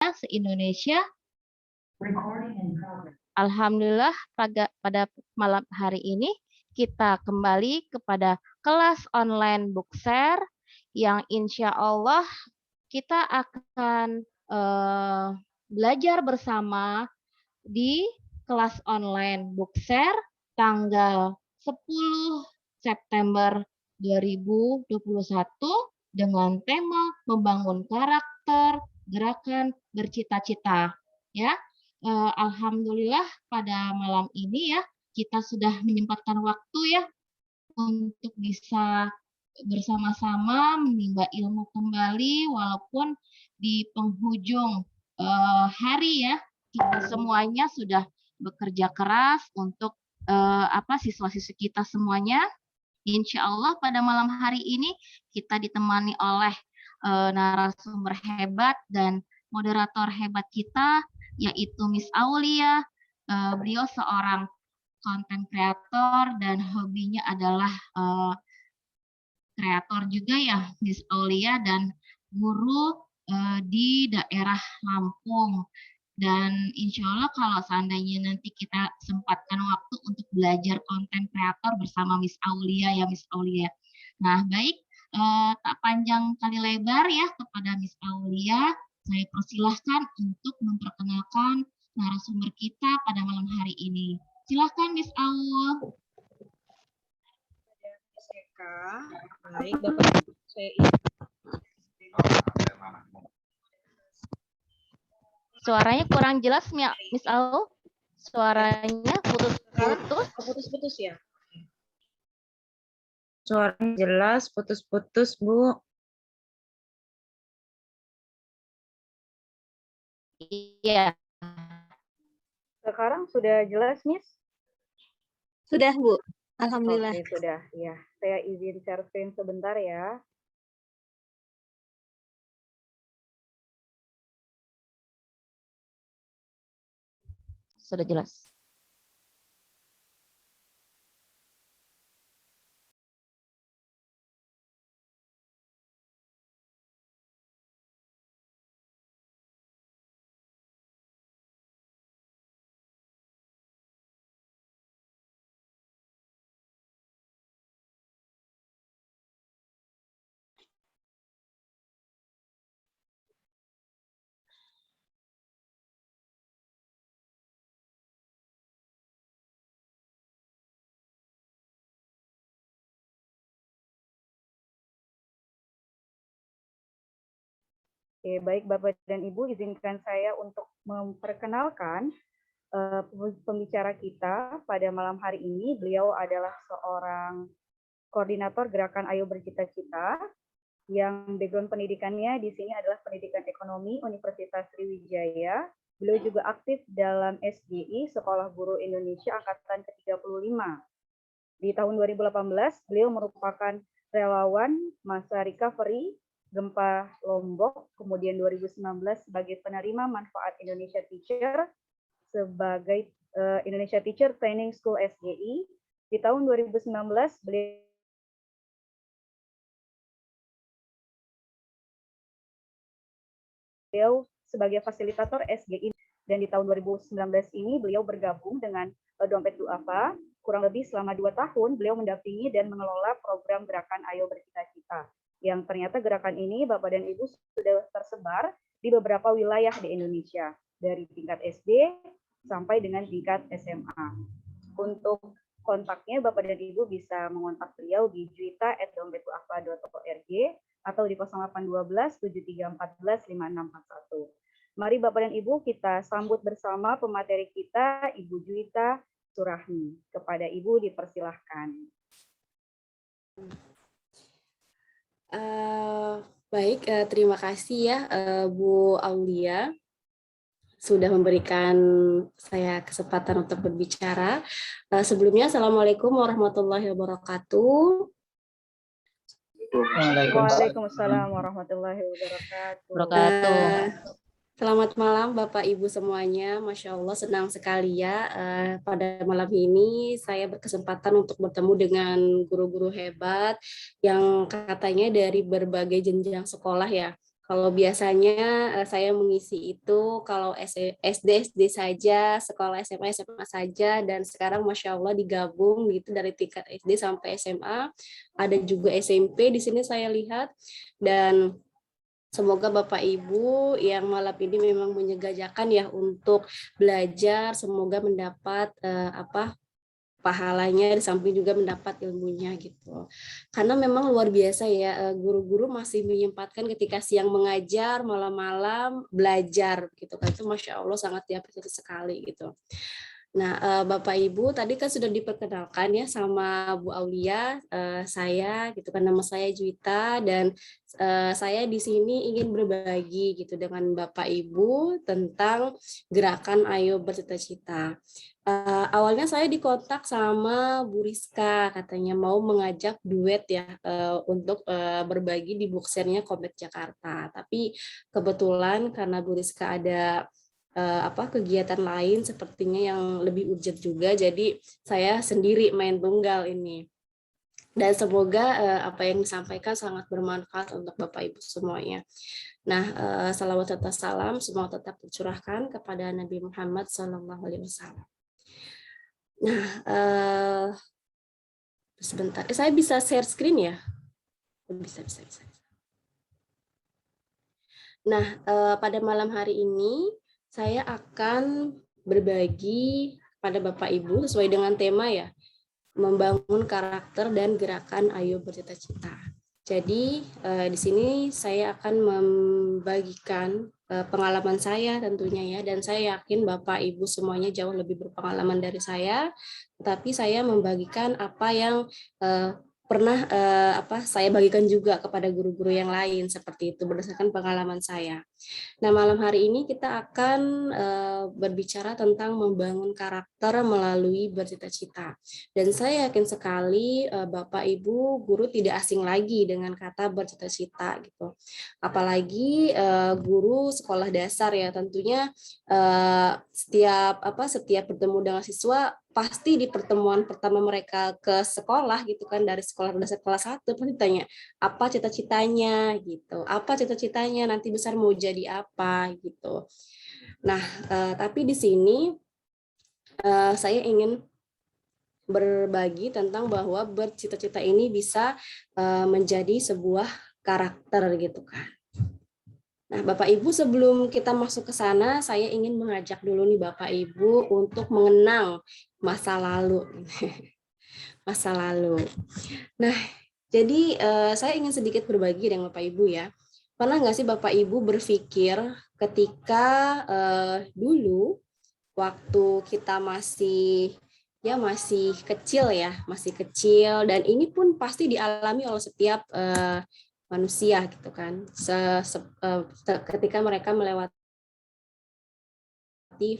se-Indonesia. Alhamdulillah pada malam hari ini kita kembali kepada kelas online Bookshare yang insya Allah kita akan belajar bersama di kelas online Bookshare tanggal 10 September 2021 dengan tema membangun karakter gerakan bercita-cita ya. Alhamdulillah pada malam ini ya kita sudah menyempatkan waktu ya untuk bisa bersama-sama menimba ilmu kembali walaupun di penghujung hari ya kita semuanya sudah bekerja keras untuk siswa-siswi kita semuanya. Insya Allah pada malam hari ini kita ditemani oleh narasumber hebat dan moderator hebat kita yaitu Miss Aulia. Beliau seorang konten kreator dan hobinya adalah kreator juga ya Miss Aulia dan guru di daerah Lampung. Dan insya Allah kalau seandainya nanti kita sempatkan waktu untuk belajar konten kreator bersama Miss Aulia ya Miss Aulia. Nah baik, tak panjang kali lebar ya kepada Miss Aulia, saya persilahkan untuk memperkenalkan narasumber kita pada malam hari ini. Silahkan Miss Aul. Baik, Bapak saya Suaranya kurang jelas, Miss Aul. Suaranya putus-putus ya. Suaranya jelas, putus-putus, Bu. Iya. Sekarang sudah jelas, Miss? Sudah, Bu. Alhamdulillah. Oke, sudah. Ya, saya izin share screen sebentar ya. Sudah jelas. Oke, baik Bapak dan Ibu, izinkan saya untuk memperkenalkan pembicara kita pada malam hari ini. Beliau adalah seorang koordinator gerakan Ayo Bercita-Cita yang background pendidikannya di sini adalah pendidikan ekonomi Universitas Sriwijaya. Beliau juga aktif dalam SGI, Sekolah Guru Indonesia Angkatan ke-35. Di tahun 2018, beliau merupakan relawan masa recovery gempa Lombok, kemudian 2019 sebagai penerima manfaat Indonesia Teacher sebagai Indonesia Teacher Training School SGI. Di tahun 2019 beliau sebagai fasilitator SGI dan di tahun 2019 ini beliau bergabung dengan Dompet Duafa. Kurang lebih selama 2 tahun beliau mendampingi dan mengelola program gerakan Ayo Bercita-Cita. Yang ternyata gerakan ini Bapak dan Ibu sudah tersebar di beberapa wilayah di Indonesia, dari tingkat SD sampai dengan tingkat SMA. Untuk kontaknya Bapak dan Ibu bisa mengontak beliau di juita@dompetduafa.org atau di 0812 7314 5641. Mari Bapak dan Ibu kita sambut bersama pemateri kita, Ibu Juwita Surahmi. Kepada Ibu dipersilahkan. Baik, terima kasih ya Bu Aulia sudah memberikan saya kesempatan untuk berbicara. Sebelumnya, Assalamualaikum warahmatullahi wabarakatuh. Waalaikumsalam warahmatullahi wabarakatuh. Selamat malam Bapak Ibu semuanya. Masya Allah senang sekali ya pada malam ini saya berkesempatan untuk bertemu dengan guru-guru hebat yang katanya dari berbagai jenjang sekolah ya. Kalau biasanya saya mengisi itu kalau SD saja, sekolah SMA saja, dan sekarang Masya Allah digabung gitu dari tingkat SD sampai SMA. Ada juga SMP di sini saya lihat, dan semoga Bapak Ibu yang malam ini memang menyegajakan ya untuk belajar, semoga mendapat pahalanya, di samping juga mendapat ilmunya gitu. Karena memang luar biasa ya, guru-guru masih menyempatkan ketika siang mengajar, malam-malam belajar gitu kan. Itu Masya Allah sangat diapresiasi sekali gitu. Nah, Bapak Ibu tadi kan sudah diperkenalkan ya sama Bu Aulia, saya gitu kan, nama saya Juwita, dan saya di sini ingin berbagi gitu dengan Bapak Ibu tentang gerakan Ayo Bercita-Cita. Awalnya saya dikontak sama Bu Rizka, katanya mau mengajak duet ya untuk berbagi di bookshare-nya Komik Jakarta. Tapi kebetulan karena Bu Rizka ada kegiatan lain sepertinya yang lebih urgent juga, jadi saya sendiri main tunggal ini. Dan semoga apa yang disampaikan sangat bermanfaat untuk Bapak Ibu semuanya. Nah, salawat serta salam semua tetap tercurahkan kepada Nabi Muhammad SAW. Nah, sebentar, saya bisa share screen ya? Bisa. Nah, pada malam hari ini saya akan berbagi pada Bapak Ibu sesuai dengan tema ya, membangun karakter dan gerakan Ayo Bercita-Cita. Jadi di sini saya akan membagikan pengalaman saya tentunya ya, dan saya yakin Bapak Ibu semuanya jauh lebih berpengalaman dari saya, tetapi saya membagikan apa yang pernah saya bagikan juga kepada guru-guru yang lain seperti itu berdasarkan pengalaman saya. Nah, malam hari ini kita akan berbicara tentang membangun karakter melalui bercita-cita. Dan saya yakin sekali Bapak Ibu guru tidak asing lagi dengan kata bercita-cita gitu. Apalagi guru sekolah dasar ya, tentunya setiap bertemu dengan siswa pasti di pertemuan pertama mereka ke sekolah gitu kan, dari sekolah dasar kelas 1 pasti tanya apa cita-citanya gitu, apa cita-citanya nanti besar mau jadi apa gitu. Nah, tapi di sini saya ingin berbagi tentang bahwa bercita-cita ini bisa menjadi sebuah karakter gitu kan. Nah, Bapak Ibu sebelum kita masuk ke sana, saya ingin mengajak dulu nih Bapak Ibu untuk mengenang masa lalu. Masa lalu. Nah, jadi saya ingin sedikit berbagi dengan Bapak Ibu ya. Pernah nggak sih Bapak Ibu berpikir ketika dulu waktu kita masih kecil ya, masih kecil, dan ini pun pasti dialami oleh setiap manusia gitu kan. Ketika mereka melewati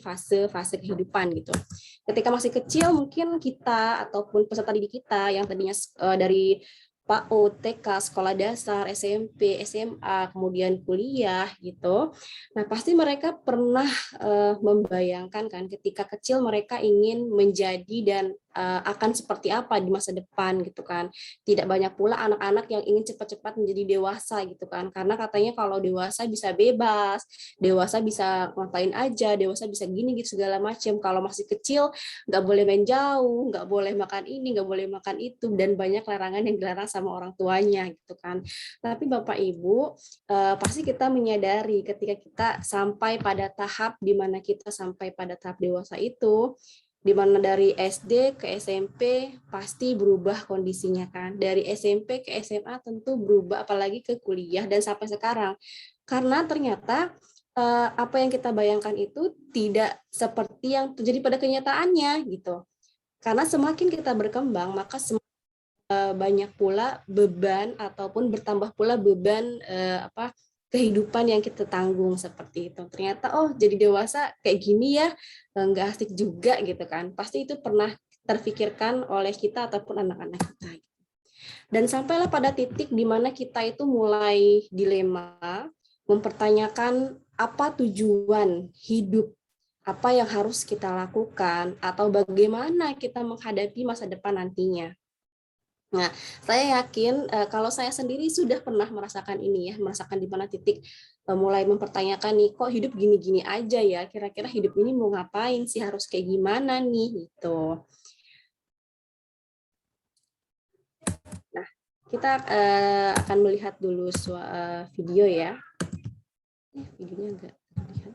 fase-fase kehidupan gitu. Ketika masih kecil mungkin kita ataupun peserta didik kita yang tadinya dari PAUD, TK, sekolah dasar, SMP, SMA, kemudian kuliah gitu. Nah, pasti mereka pernah membayangkan kan ketika kecil mereka ingin menjadi dan akan seperti apa di masa depan gitu kan. Tidak banyak pula anak-anak yang ingin cepat-cepat menjadi dewasa gitu kan. Karena katanya kalau dewasa bisa bebas, dewasa bisa ngapain aja, dewasa bisa gini gitu segala macam. Kalau masih kecil nggak boleh main jauh, nggak boleh makan ini, nggak boleh makan itu, dan banyak larangan yang dilarang sama orang tuanya gitu kan. Tapi Bapak Ibu pasti kita menyadari ketika kita sampai pada tahap di mana kita sampai pada tahap dewasa itu, di mana dari SD ke SMP pasti berubah kondisinya kan. Dari SMP ke SMA tentu berubah, apalagi ke kuliah dan sampai sekarang. Karena ternyata apa yang kita bayangkan itu tidak seperti yang terjadi pada kenyataannya gitu. Karena semakin kita berkembang, maka semakin banyak pula beban ataupun bertambah pula beban kehidupan yang kita tanggung seperti itu. Ternyata jadi dewasa kayak gini ya, nggak asik juga gitu kan. Pasti itu pernah terfikirkan oleh kita ataupun anak-anak kita. Dan sampailah pada titik di mana kita itu mulai dilema, mempertanyakan apa tujuan hidup, apa yang harus kita lakukan, atau bagaimana kita menghadapi masa depan nantinya. Nah, saya yakin kalau saya sendiri sudah pernah merasakan ini ya, merasakan di mana titik mulai mempertanyakan nih, kok hidup gini-gini aja ya, kira-kira hidup ini mau ngapain sih, harus kayak gimana nih, gitu. Nah, kita akan melihat dulu video ya. Videonya agak terlihat.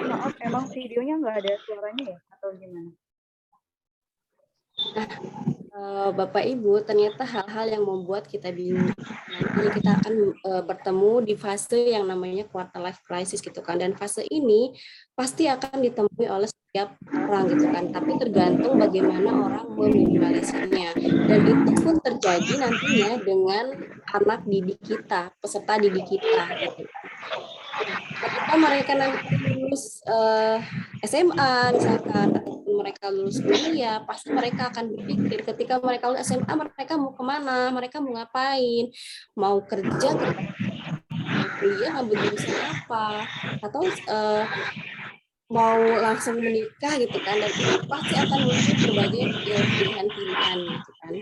Maaf, emang videonya nggak ada suaranya ya? Atau gimana? Bapak Ibu, ternyata hal-hal yang membuat kita bingung. Nanti kita akan bertemu di fase yang namanya quarter life crisis gitu kan. Dan fase ini pasti akan ditemui oleh setiap orang gitu kan. Tapi tergantung bagaimana orang meminimalisirnya. Dan itu pun terjadi nantinya dengan anak didik kita, peserta didik kita gitu. Ketika mereka nanti lulus SMA misalkan, ataupun mereka lulus kuliah, pasti mereka akan berpikir ketika mereka lulus SMA mereka mau kemana, mereka mau ngapain, mau kerja, kuliah ngambil jurusan apa, atau mau langsung menikah gitu kan, dan itu pasti akan muncul berbagai pilihan-pilihan gitu kan.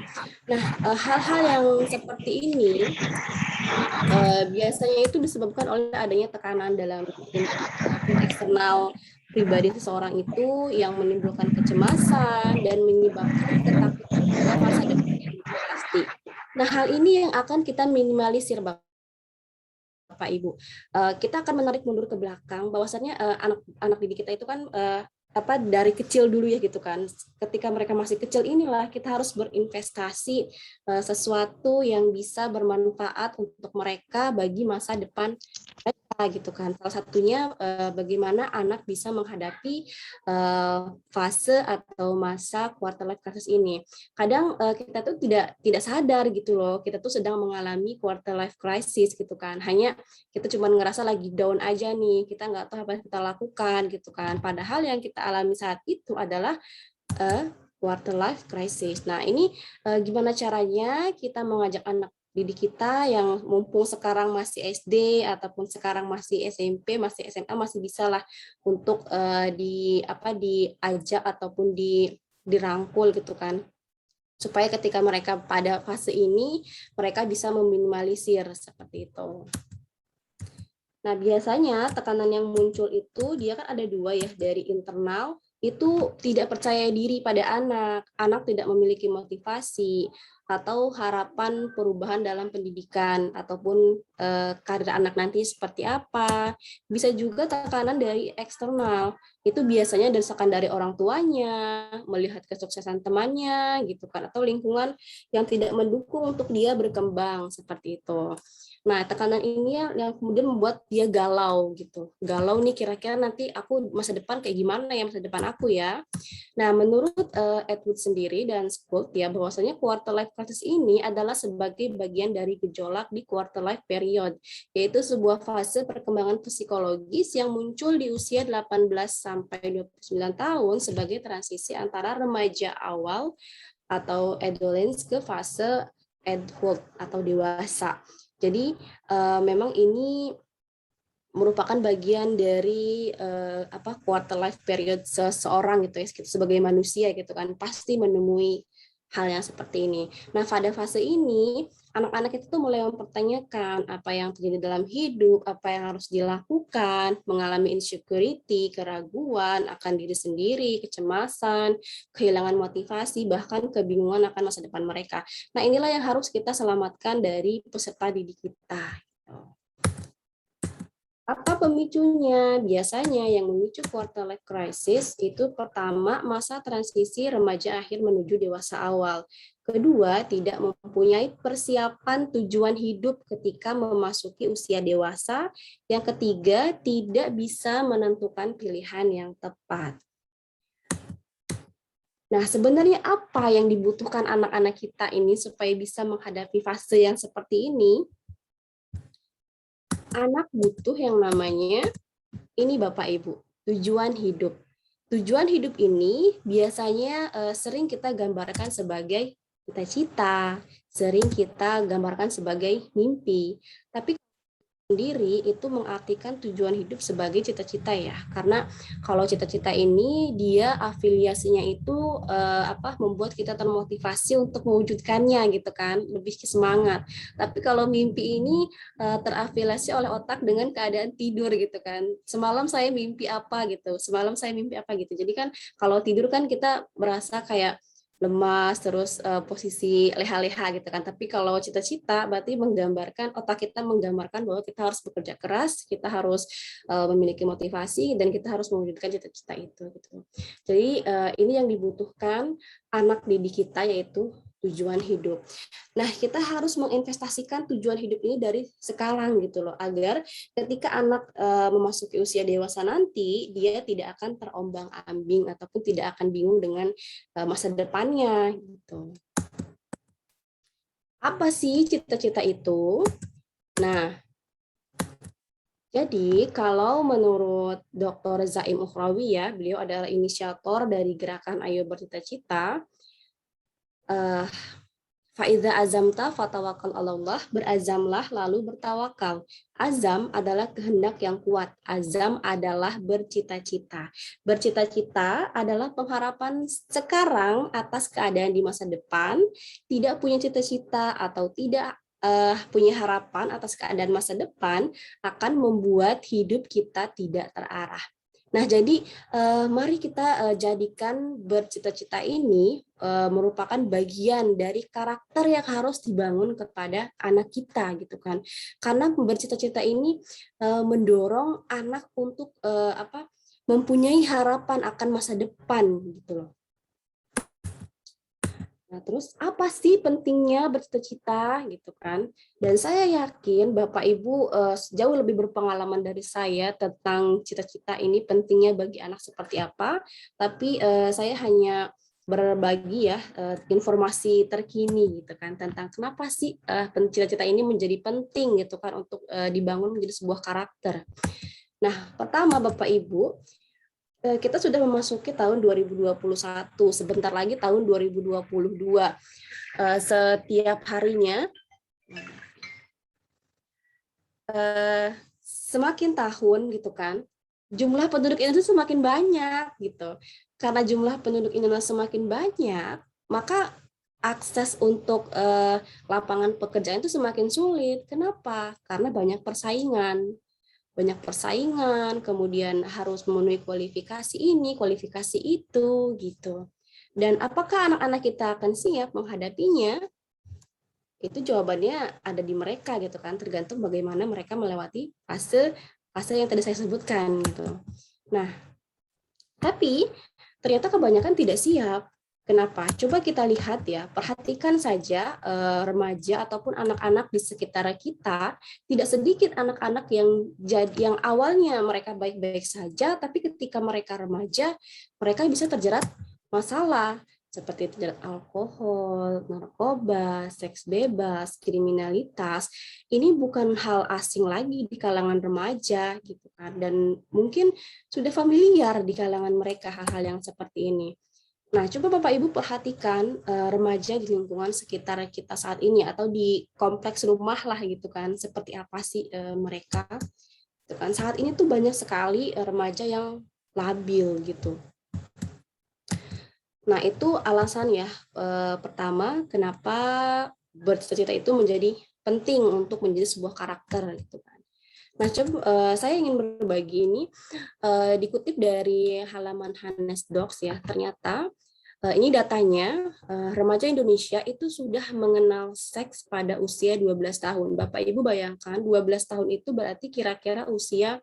Nah, hal-hal yang seperti ini biasanya itu disebabkan oleh adanya tekanan dalam eksternal pribadi seseorang itu yang menimbulkan kecemasan dan menyebabkan ketakutan pada masa depan yang pasti. Nah, hal ini yang akan kita minimalisir, Bapak Ibu. Kita akan menarik mundur ke belakang, bahwasannya anak didik kita itu kan dari kecil dulu ya gitu kan. Ketika mereka masih kecil inilah kita harus berinvestasi sesuatu yang bisa bermanfaat untuk mereka bagi masa depan mereka gitu kan. Salah satunya bagaimana anak bisa menghadapi fase atau masa quarter life crisis ini. Kadang kita tuh tidak sadar gitu loh, kita tuh sedang mengalami quarter life crisis gitu kan. Hanya kita cuma ngerasa lagi down aja nih, kita nggak tahu apa yang kita lakukan gitu kan. Padahal yang kita alami saat itu adalah quarter life crisis. Nah, ini gimana caranya kita mengajak anak didik kita yang mumpung sekarang masih SD ataupun sekarang masih SMP, masih SMA, masih bisa lah untuk diajak ataupun dirangkul gitu kan. Supaya ketika mereka pada fase ini, mereka bisa meminimalisir seperti itu. Nah, biasanya tekanan yang muncul itu dia kan ada dua ya, dari internal itu tidak percaya diri pada anak tidak memiliki motivasi atau harapan perubahan dalam pendidikan ataupun karir anak nanti seperti apa. Bisa juga tekanan dari eksternal, itu biasanya desakan dari orang tuanya, melihat kesuksesan temannya gitu kan, atau lingkungan yang tidak mendukung untuk dia berkembang seperti itu. Nah, tekanan ini yang kemudian membuat dia galau gitu. Galau nih, kira-kira nanti aku masa depan kayak gimana ya, masa depan aku ya. Nah, menurut Atwood sendiri dan School ya, bahwasanya quarter life crisis ini adalah sebagai bagian dari gejolak di quarter life period, yaitu sebuah fase perkembangan psikologis yang muncul di usia 18 sampai 29 tahun sebagai transisi antara remaja awal atau adolescence ke fase adult atau dewasa. Jadi memang ini merupakan bagian dari quarter life period seseorang gitu ya, sebagai manusia gitu kan, pasti menemui hal yang seperti ini. Nah, pada fase ini anak-anak itu tuh mulai mempertanyakan apa yang terjadi dalam hidup, apa yang harus dilakukan, mengalami insecurity, keraguan akan diri sendiri, kecemasan, kehilangan motivasi, bahkan kebingungan akan masa depan mereka. Nah, inilah yang harus kita selamatkan dari peserta didik kita. Apa pemicunya? Biasanya yang memicu quarter life crisis itu pertama masa transisi remaja akhir menuju dewasa awal. Kedua, tidak mempunyai persiapan tujuan hidup ketika memasuki usia dewasa. Yang ketiga, tidak bisa menentukan pilihan yang tepat. Nah, sebenarnya apa yang dibutuhkan anak-anak kita ini supaya bisa menghadapi fase yang seperti ini? Anak butuh yang namanya, ini Bapak Ibu, tujuan hidup. Tujuan hidup ini biasanya sering kita gambarkan sebagai cita-cita, sering kita gambarkan sebagai mimpi. Tapi sendiri itu mengartikan tujuan hidup sebagai cita-cita ya, karena kalau cita-cita ini dia afiliasinya itu membuat kita termotivasi untuk mewujudkannya gitu kan, lebih semangat. Tapi kalau mimpi ini terafiliasi oleh otak dengan keadaan tidur gitu kan, semalam saya mimpi apa gitu, semalam saya mimpi apa gitu. Jadi kan kalau tidur kan kita merasa kayak lemas, terus posisi leha-leha gitu kan. Tapi kalau cita-cita berarti menggambarkan, otak kita menggambarkan bahwa kita harus bekerja keras, kita harus memiliki motivasi, dan kita harus mewujudkan cita-cita itu. Gitu. Jadi ini yang dibutuhkan anak didik kita, yaitu tujuan hidup. Nah, kita harus menginvestasikan tujuan hidup ini dari sekarang gitu loh, agar ketika anak memasuki usia dewasa nanti, dia tidak akan terombang-ambing ataupun tidak akan bingung dengan masa depannya gitu. Apa sih cita-cita itu? Nah, jadi kalau menurut Dr. Zaim Ukhrawi ya, beliau adalah inisiator dari gerakan Ayo Bercita-Cita. Faiza azamta fatawakal Allah, berazamlah lalu bertawakal. Azam adalah kehendak yang kuat. Azam adalah bercita-cita. Bercita-cita adalah pengharapan sekarang atas keadaan di masa depan, tidak punya cita-cita atau tidak punya harapan atas keadaan masa depan akan membuat hidup kita tidak terarah. Nah, jadi mari kita jadikan bercita-cita ini merupakan bagian dari karakter yang harus dibangun kepada anak kita gitu kan. Karena bercita-cita ini mendorong anak untuk mempunyai harapan akan masa depan gitu loh. Nah, terus apa sih pentingnya bercita-cita gitu kan? Dan saya yakin Bapak Ibu jauh lebih berpengalaman dari saya tentang cita-cita ini pentingnya bagi anak seperti apa. Tapi saya hanya berbagi ya informasi terkini gitu kan tentang kenapa sih cita-cita ini menjadi penting gitu kan untuk dibangun menjadi sebuah karakter. Nah, pertama Bapak Ibu, kita sudah memasuki tahun 2021, sebentar lagi tahun 2022. Setiap harinya, semakin tahun gitu kan, jumlah penduduk Indonesia semakin banyak gitu. Karena jumlah penduduk Indonesia semakin banyak, maka akses untuk lapangan pekerjaan itu semakin sulit. Kenapa? Karena banyak persaingan. Kemudian harus memenuhi kualifikasi ini, kualifikasi itu, gitu. Dan apakah anak-anak kita akan siap menghadapinya? Itu jawabannya ada di mereka, gitu kan, tergantung bagaimana mereka melewati fase yang tadi saya sebutkan, gitu. Nah, tapi ternyata kebanyakan tidak siap. Kenapa? Coba kita lihat ya, perhatikan saja remaja ataupun anak-anak di sekitar kita, tidak sedikit anak-anak yang awalnya mereka baik-baik saja, tapi ketika mereka remaja, mereka bisa terjerat masalah seperti terjerat alkohol, narkoba, seks bebas, kriminalitas. Ini bukan hal asing lagi di kalangan remaja gitu kan, dan mungkin sudah familiar di kalangan mereka hal-hal yang seperti ini. Nah, coba Bapak Ibu perhatikan remaja di lingkungan sekitar kita saat ini atau di kompleks rumah lah gitu kan, seperti apa sih mereka. Gitu kan. Saat ini tuh banyak sekali remaja yang labil gitu. Nah, itu alasan ya pertama kenapa bercita-cita itu menjadi penting untuk menjadi sebuah karakter gitu kan. Nah, coba saya ingin berbagi ini dikutip dari halaman Hannes Docs ya. Ternyata Ini datanya, remaja Indonesia itu sudah mengenal seks pada usia 12 tahun. Bapak Ibu bayangkan 12 tahun itu berarti kira-kira usia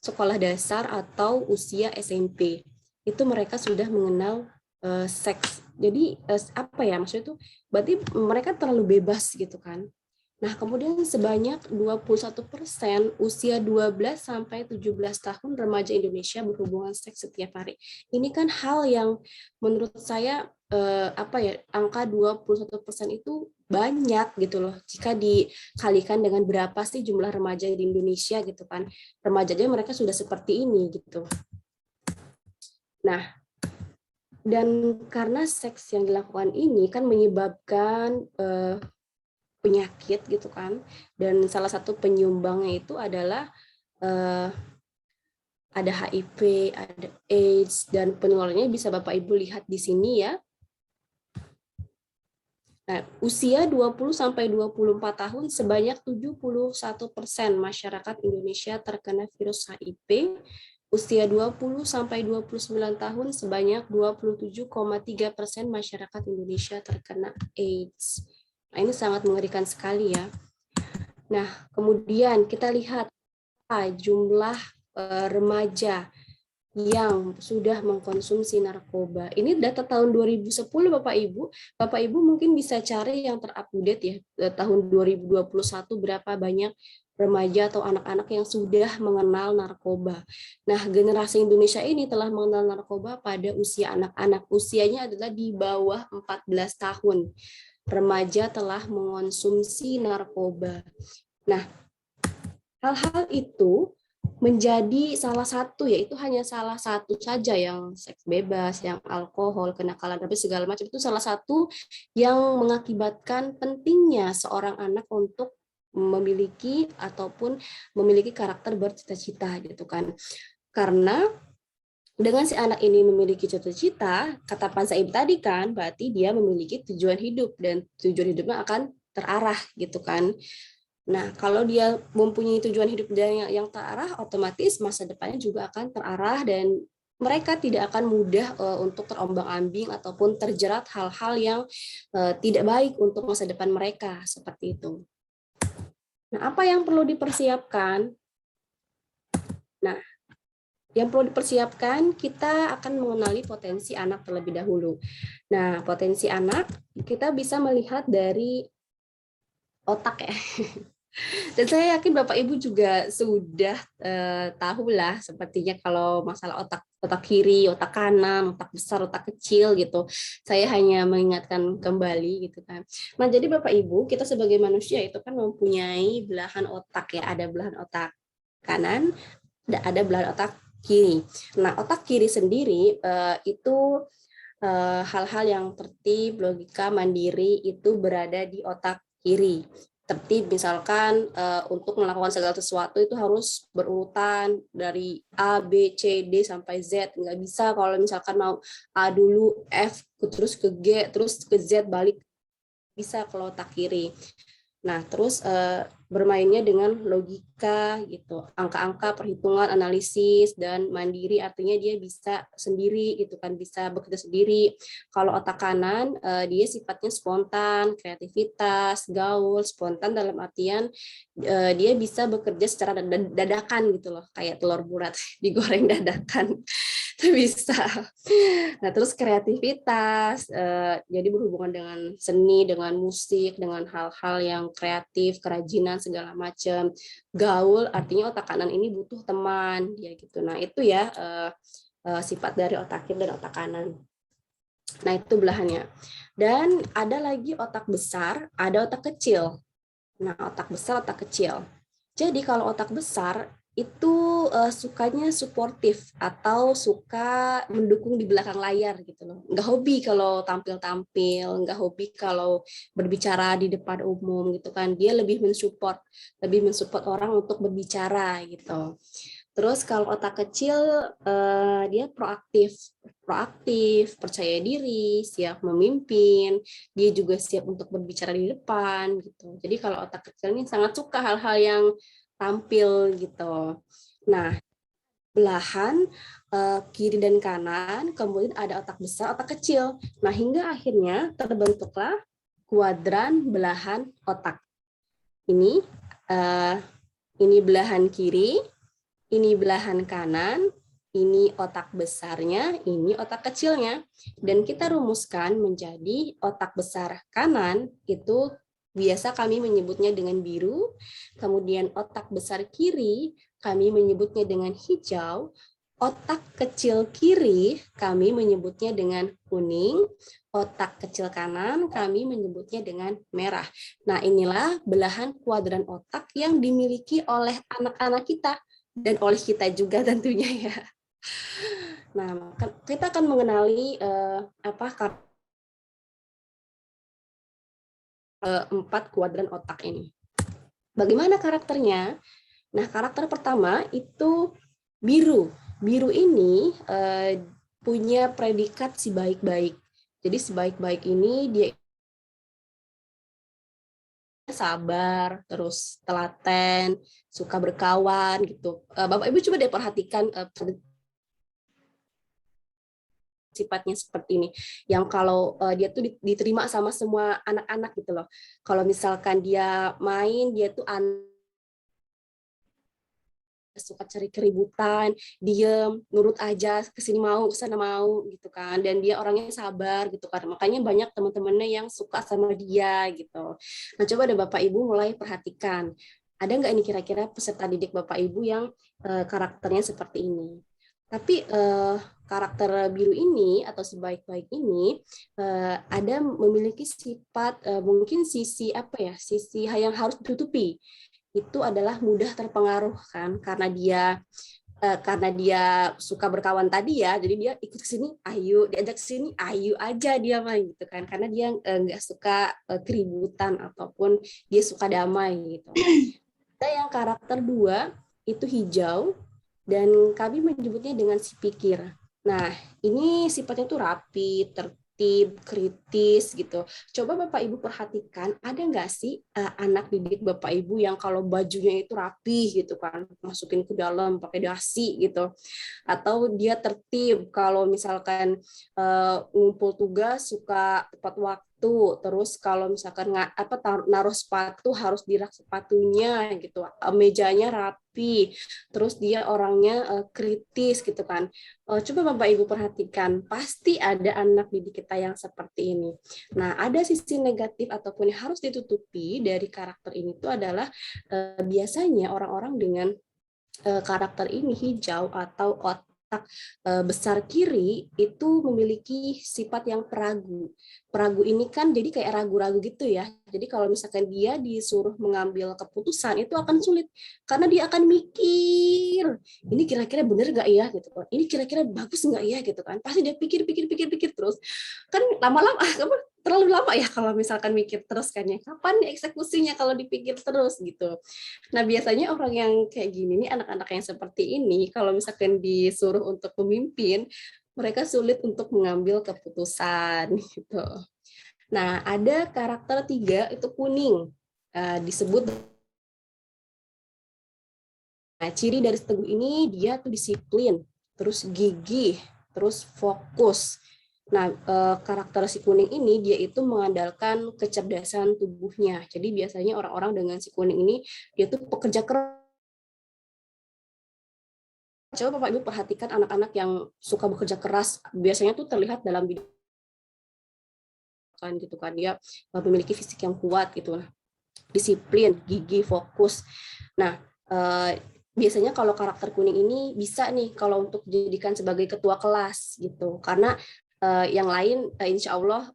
sekolah dasar atau usia SMP. Itu mereka sudah mengenal seks. Jadi apa ya maksudnya itu? Berarti mereka terlalu bebas gitu kan. Nah, kemudian sebanyak 21% usia 12 sampai 17 tahun remaja Indonesia berhubungan seks setiap hari. Ini kan hal yang menurut saya apa ya, angka 21% itu banyak gitu loh. Jika dikalikan dengan berapa sih jumlah remaja di Indonesia gitu kan. Remajanya mereka sudah seperti ini gitu. Nah, dan karena seks yang dilakukan ini kan menyebabkan penyakit gitu kan, dan salah satu penyumbangnya itu adalah ada HIV, ada AIDS, dan penularannya bisa Bapak Ibu lihat di sini ya. Nah, usia 20 sampai 24 tahun sebanyak 71% masyarakat Indonesia terkena virus HIV. Usia 20 sampai 29 tahun sebanyak 27,3% masyarakat Indonesia terkena AIDS. Nah, ini sangat mengerikan sekali ya. Nah, kemudian kita lihat jumlah remaja yang sudah mengkonsumsi narkoba. Ini data tahun 2010 Bapak Ibu. Bapak Ibu mungkin bisa cari yang terupdate ya, tahun 2021 berapa banyak remaja atau anak-anak yang sudah mengenal narkoba. Nah, generasi Indonesia ini telah mengenal narkoba pada usia anak-anak. Usianya adalah di bawah 14 tahun. Remaja telah mengonsumsi narkoba. Nah, hal-hal itu menjadi salah satu, yaitu hanya salah satu saja yang seks bebas, yang alkohol, kenakalan, tapi segala macam itu salah satu yang mengakibatkan pentingnya seorang anak untuk memiliki ataupun memiliki karakter bercita-cita gitu kan. Karena dengan si anak ini memiliki cita-cita, kata Pak Zaim tadi kan, berarti dia memiliki tujuan hidup dan tujuan hidupnya akan terarah gitu kan. Nah, kalau dia mempunyai tujuan hidup yang terarah, otomatis masa depannya juga akan terarah dan mereka tidak akan mudah untuk terombang-ambing ataupun terjerat hal-hal yang tidak baik untuk masa depan mereka, seperti itu. Nah, apa yang perlu dipersiapkan? Nah, yang perlu dipersiapkan, kita akan mengenali potensi anak terlebih dahulu. Nah, potensi anak kita bisa melihat dari otak ya. Dan saya yakin Bapak Ibu juga sudah tahu lah sepertinya kalau masalah otak kiri, otak kanan, otak besar, otak kecil gitu. Saya hanya mengingatkan kembali gitu kan. Nah, jadi Bapak Ibu, kita sebagai manusia itu kan mempunyai belahan otak ya, ada belahan otak kanan, ada belahan otak kiri. Nah, otak kiri sendiri itu hal-hal yang tertib, logika, mandiri itu berada di otak kiri. Tertib misalkan untuk melakukan segala sesuatu itu harus berurutan dari A, B, C, D sampai Z. Nggak bisa kalau misalkan mau A dulu, F, terus ke G, terus ke Z balik. Bisa kalau otak kiri. Nah, terus bermainnya dengan logika gitu, angka-angka, perhitungan, analisis, dan mandiri artinya dia bisa sendiri gitu kan, bisa bekerja sendiri. Kalau otak kanan dia sifatnya spontan, kreativitas, gaul, spontan dalam artian dia bisa bekerja secara dadakan gitu loh, kayak telur bulat digoreng dadakan. Itu bisa. Nah, terus kreativitas, jadi berhubungan dengan seni, dengan musik, dengan hal-hal yang kreatif, kerajinan, segala macam. Gaul, artinya otak kanan ini butuh teman, ya gitu. Nah, itu ya sifat dari otak kiri dan otak kanan. Nah, itu belahannya. Dan ada lagi otak besar, ada otak kecil. Nah, otak besar, otak kecil. Jadi kalau otak besar itu sukanya suportif atau suka mendukung di belakang layar gitu loh. Nggak hobi kalau tampil-tampil, nggak hobi kalau berbicara di depan umum gitu kan. Dia lebih mensupport orang untuk berbicara gitu. Terus kalau otak kecil dia proaktif, percaya diri, siap memimpin, dia juga siap untuk berbicara di depan gitu. Jadi kalau otak kecil ini sangat suka hal-hal yang tampil gitu. Nah, belahan kiri dan kanan, kemudian ada otak besar, otak kecil. Nah, hingga akhirnya terbentuklah kuadran belahan otak. Ini belahan kiri, ini belahan kanan, ini otak besarnya, ini otak kecilnya. Dan kita rumuskan menjadi otak besar kanan itu biasa kami menyebutnya dengan biru, kemudian otak besar kiri kami menyebutnya dengan hijau, otak kecil kiri kami menyebutnya dengan kuning, otak kecil kanan kami menyebutnya dengan merah. Nah, inilah belahan kuadran otak yang dimiliki oleh anak-anak kita dan oleh kita juga tentunya ya. Nah, kita akan mengenali empat kuadran otak ini. Bagaimana karakternya? Nah, karakter pertama itu biru. Biru ini punya predikat si baik-baik. Jadi si baik-baik ini dia sabar, terus telaten, suka berkawan gitu. Bapak Ibu coba deh perhatikan sifatnya seperti ini. Yang kalau dia tuh diterima sama semua anak-anak gitu loh. Kalau misalkan dia main, dia tuh suka cari keributan, diem, nurut aja, kesini mau, kesana mau, gitu kan. Dan dia orangnya sabar, gitu kan. Makanya banyak teman-temannya yang suka sama dia, gitu. Nah, coba deh Bapak Ibu mulai perhatikan. Ada nggak ini kira-kira peserta didik Bapak Ibu yang karakternya seperti ini? Tapi karakter biru ini atau si baik-baik ini ada memiliki sifat mungkin sisi apa ya, sisi yang harus ditutupi. Itu adalah mudah terpengaruh kan karena dia suka berkawan tadi ya, jadi dia ikut ke sini ayo, diajak ke sini ayo aja dia main gitu kan, karena dia nggak suka keributan ataupun dia suka damai gitu. Ada yang karakter dua itu hijau dan kami menyebutnya dengan si pikir. Nah, ini sifatnya tuh rapi, tertib, kritis gitu. Coba Bapak Ibu perhatikan, ada nggak sih anak didik Bapak Ibu yang kalau bajunya itu rapi gitu kan, masukin ke dalam pakai dasi gitu. Atau dia tertib kalau misalkan ngumpul tugas suka tepat waktu, terus kalau misalkan naruh sepatu harus di rak sepatunya gitu, mejanya rapi, terus dia orangnya kritis gitu kan. Coba Bapak Ibu perhatikan, pasti ada anak didik kita yang seperti ini. Nah, ada sisi negatif ataupun yang harus ditutupi dari karakter ini itu adalah biasanya orang-orang dengan karakter ini hijau atau otak besar kiri itu memiliki sifat yang peragu. Peragu ini kan jadi kayak ragu-ragu gitu ya. Jadi kalau misalkan dia disuruh mengambil keputusan itu akan sulit karena dia akan mikir, ini kira-kira benar nggak ya gitu kan. Ini kira-kira bagus nggak ya gitu kan. Pasti dia pikir terus. Kan lama-lama terlalu lama ya kalau misalkan mikir terus kan ya. Kapan nih eksekusinya kalau dipikir terus gitu. Nah, biasanya orang yang kayak gini nih, anak-anak yang seperti ini, kalau misalkan disuruh untuk memimpin, mereka sulit untuk mengambil keputusan gitu. Nah, ada karakter tiga itu kuning, disebut. Nah, ciri dari Teguh ini dia tuh disiplin, terus gigih, terus fokus. Nah, karakter si kuning ini dia itu mengandalkan kecerdasan tubuhnya. Jadi biasanya orang-orang dengan si kuning ini dia tuh pekerja keras. Coba Bapak Ibu perhatikan anak-anak yang suka bekerja keras, biasanya tuh terlihat dalam video kan gitu kan, dia memiliki fisik yang kuat gitu lah. Disiplin, gigih, fokus. Nah, biasanya kalau karakter kuning ini bisa nih kalau untuk dijadikan sebagai ketua kelas gitu. Karena yang lain insya Allah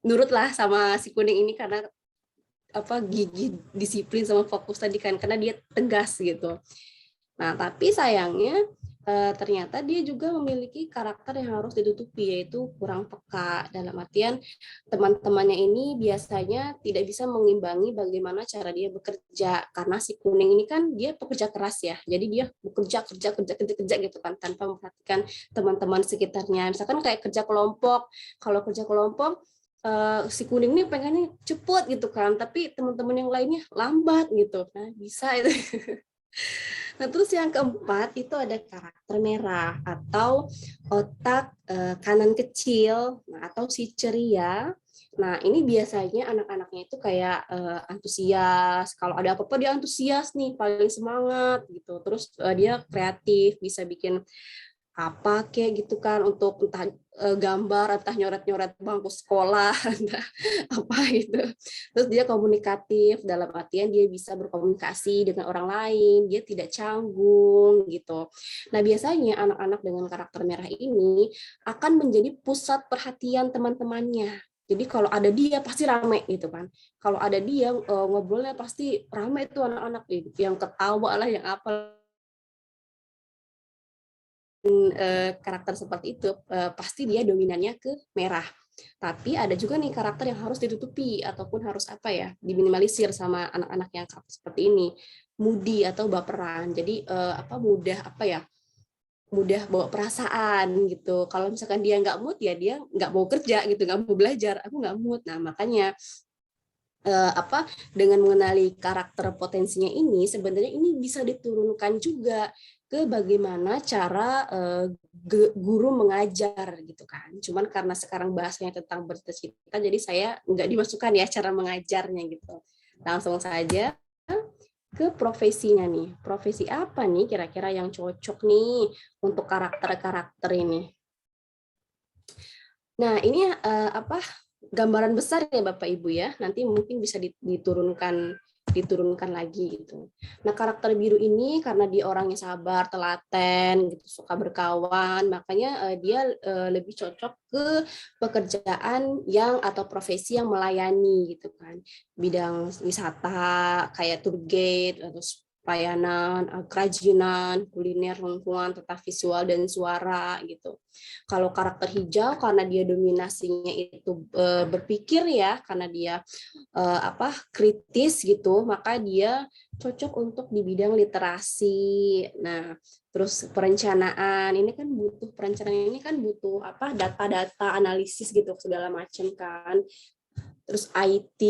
nurutlah sama si kuning ini karena gigih, disiplin sama fokus tadi kan, karena dia tegas gitu. Nah, tapi sayangnya ternyata dia juga memiliki karakter yang harus ditutupi, yaitu kurang peka. Dalam artian teman-temannya ini biasanya tidak bisa mengimbangi bagaimana cara dia bekerja, karena si kuning ini kan dia pekerja keras ya, jadi dia bekerja kerja gitu kan, tanpa memperhatikan teman-teman sekitarnya. Misalkan kayak kerja kelompok, kalau kerja kelompok si kuning ini pengennya cepet gitu kan, tapi teman-teman yang lainnya lambat gitu. Nah, bisa itu. Nah, terus yang keempat itu ada karakter merah atau otak kanan kecil, nah, atau si ceria. Nah, ini biasanya anak-anaknya itu kayak antusias. Kalau ada apa-apa dia antusias nih, paling semangat gitu. Terus dia kreatif, bisa bikin apa kayak gitu kan untuk entah gambar, entah nyoret-nyoret bangku sekolah, entah apa itu. Terus dia komunikatif dalam artian dia bisa berkomunikasi dengan orang lain, dia tidak canggung gitu. Nah, biasanya anak-anak dengan karakter merah ini akan menjadi pusat perhatian teman-temannya. Jadi kalau ada dia pasti rame gitu kan. Kalau ada dia ngobrolnya pasti rame itu anak-anak yang ketawa lah, yang apa karakter seperti itu pasti dia dominannya ke merah. Tapi ada juga nih karakter yang harus ditutupi ataupun harus apa ya, diminimalisir sama anak-anak yang seperti ini, moody atau baperan. Jadi mudah bawa perasaan gitu. Kalau misalkan dia nggak mood ya dia nggak mau kerja gitu, nggak mau belajar. Aku nggak mood. Nah, makanya dengan mengenali karakter potensinya ini sebenarnya ini bisa diturunkan juga ke bagaimana cara guru mengajar gitu kan. Cuman karena sekarang bahasanya tentang bercita-cita jadi saya nggak dimasukkan ya cara mengajarnya gitu. Langsung saja ke profesinya nih. Profesi apa nih kira-kira yang cocok nih untuk karakter-karakter ini? Nah, ini gambaran besar ya Bapak Ibu ya. Nanti mungkin bisa diturunkan lagi gitu. Nah, karakter biru ini karena dia orangnya sabar, telaten, gitu, suka berkawan, makanya dia lebih cocok ke pekerjaan yang atau profesi yang melayani gitu kan. Bidang wisata kayak tour guide atau pelayanan, kerajinan, kuliner, lingkungan, tata visual dan suara gitu. Kalau karakter hijau karena dia dominasinya itu berpikir ya, karena dia kritis gitu, maka dia cocok untuk di bidang literasi. Nah, terus perencanaan ini kan butuh data-data analisis gitu segala macam kan. Terus IT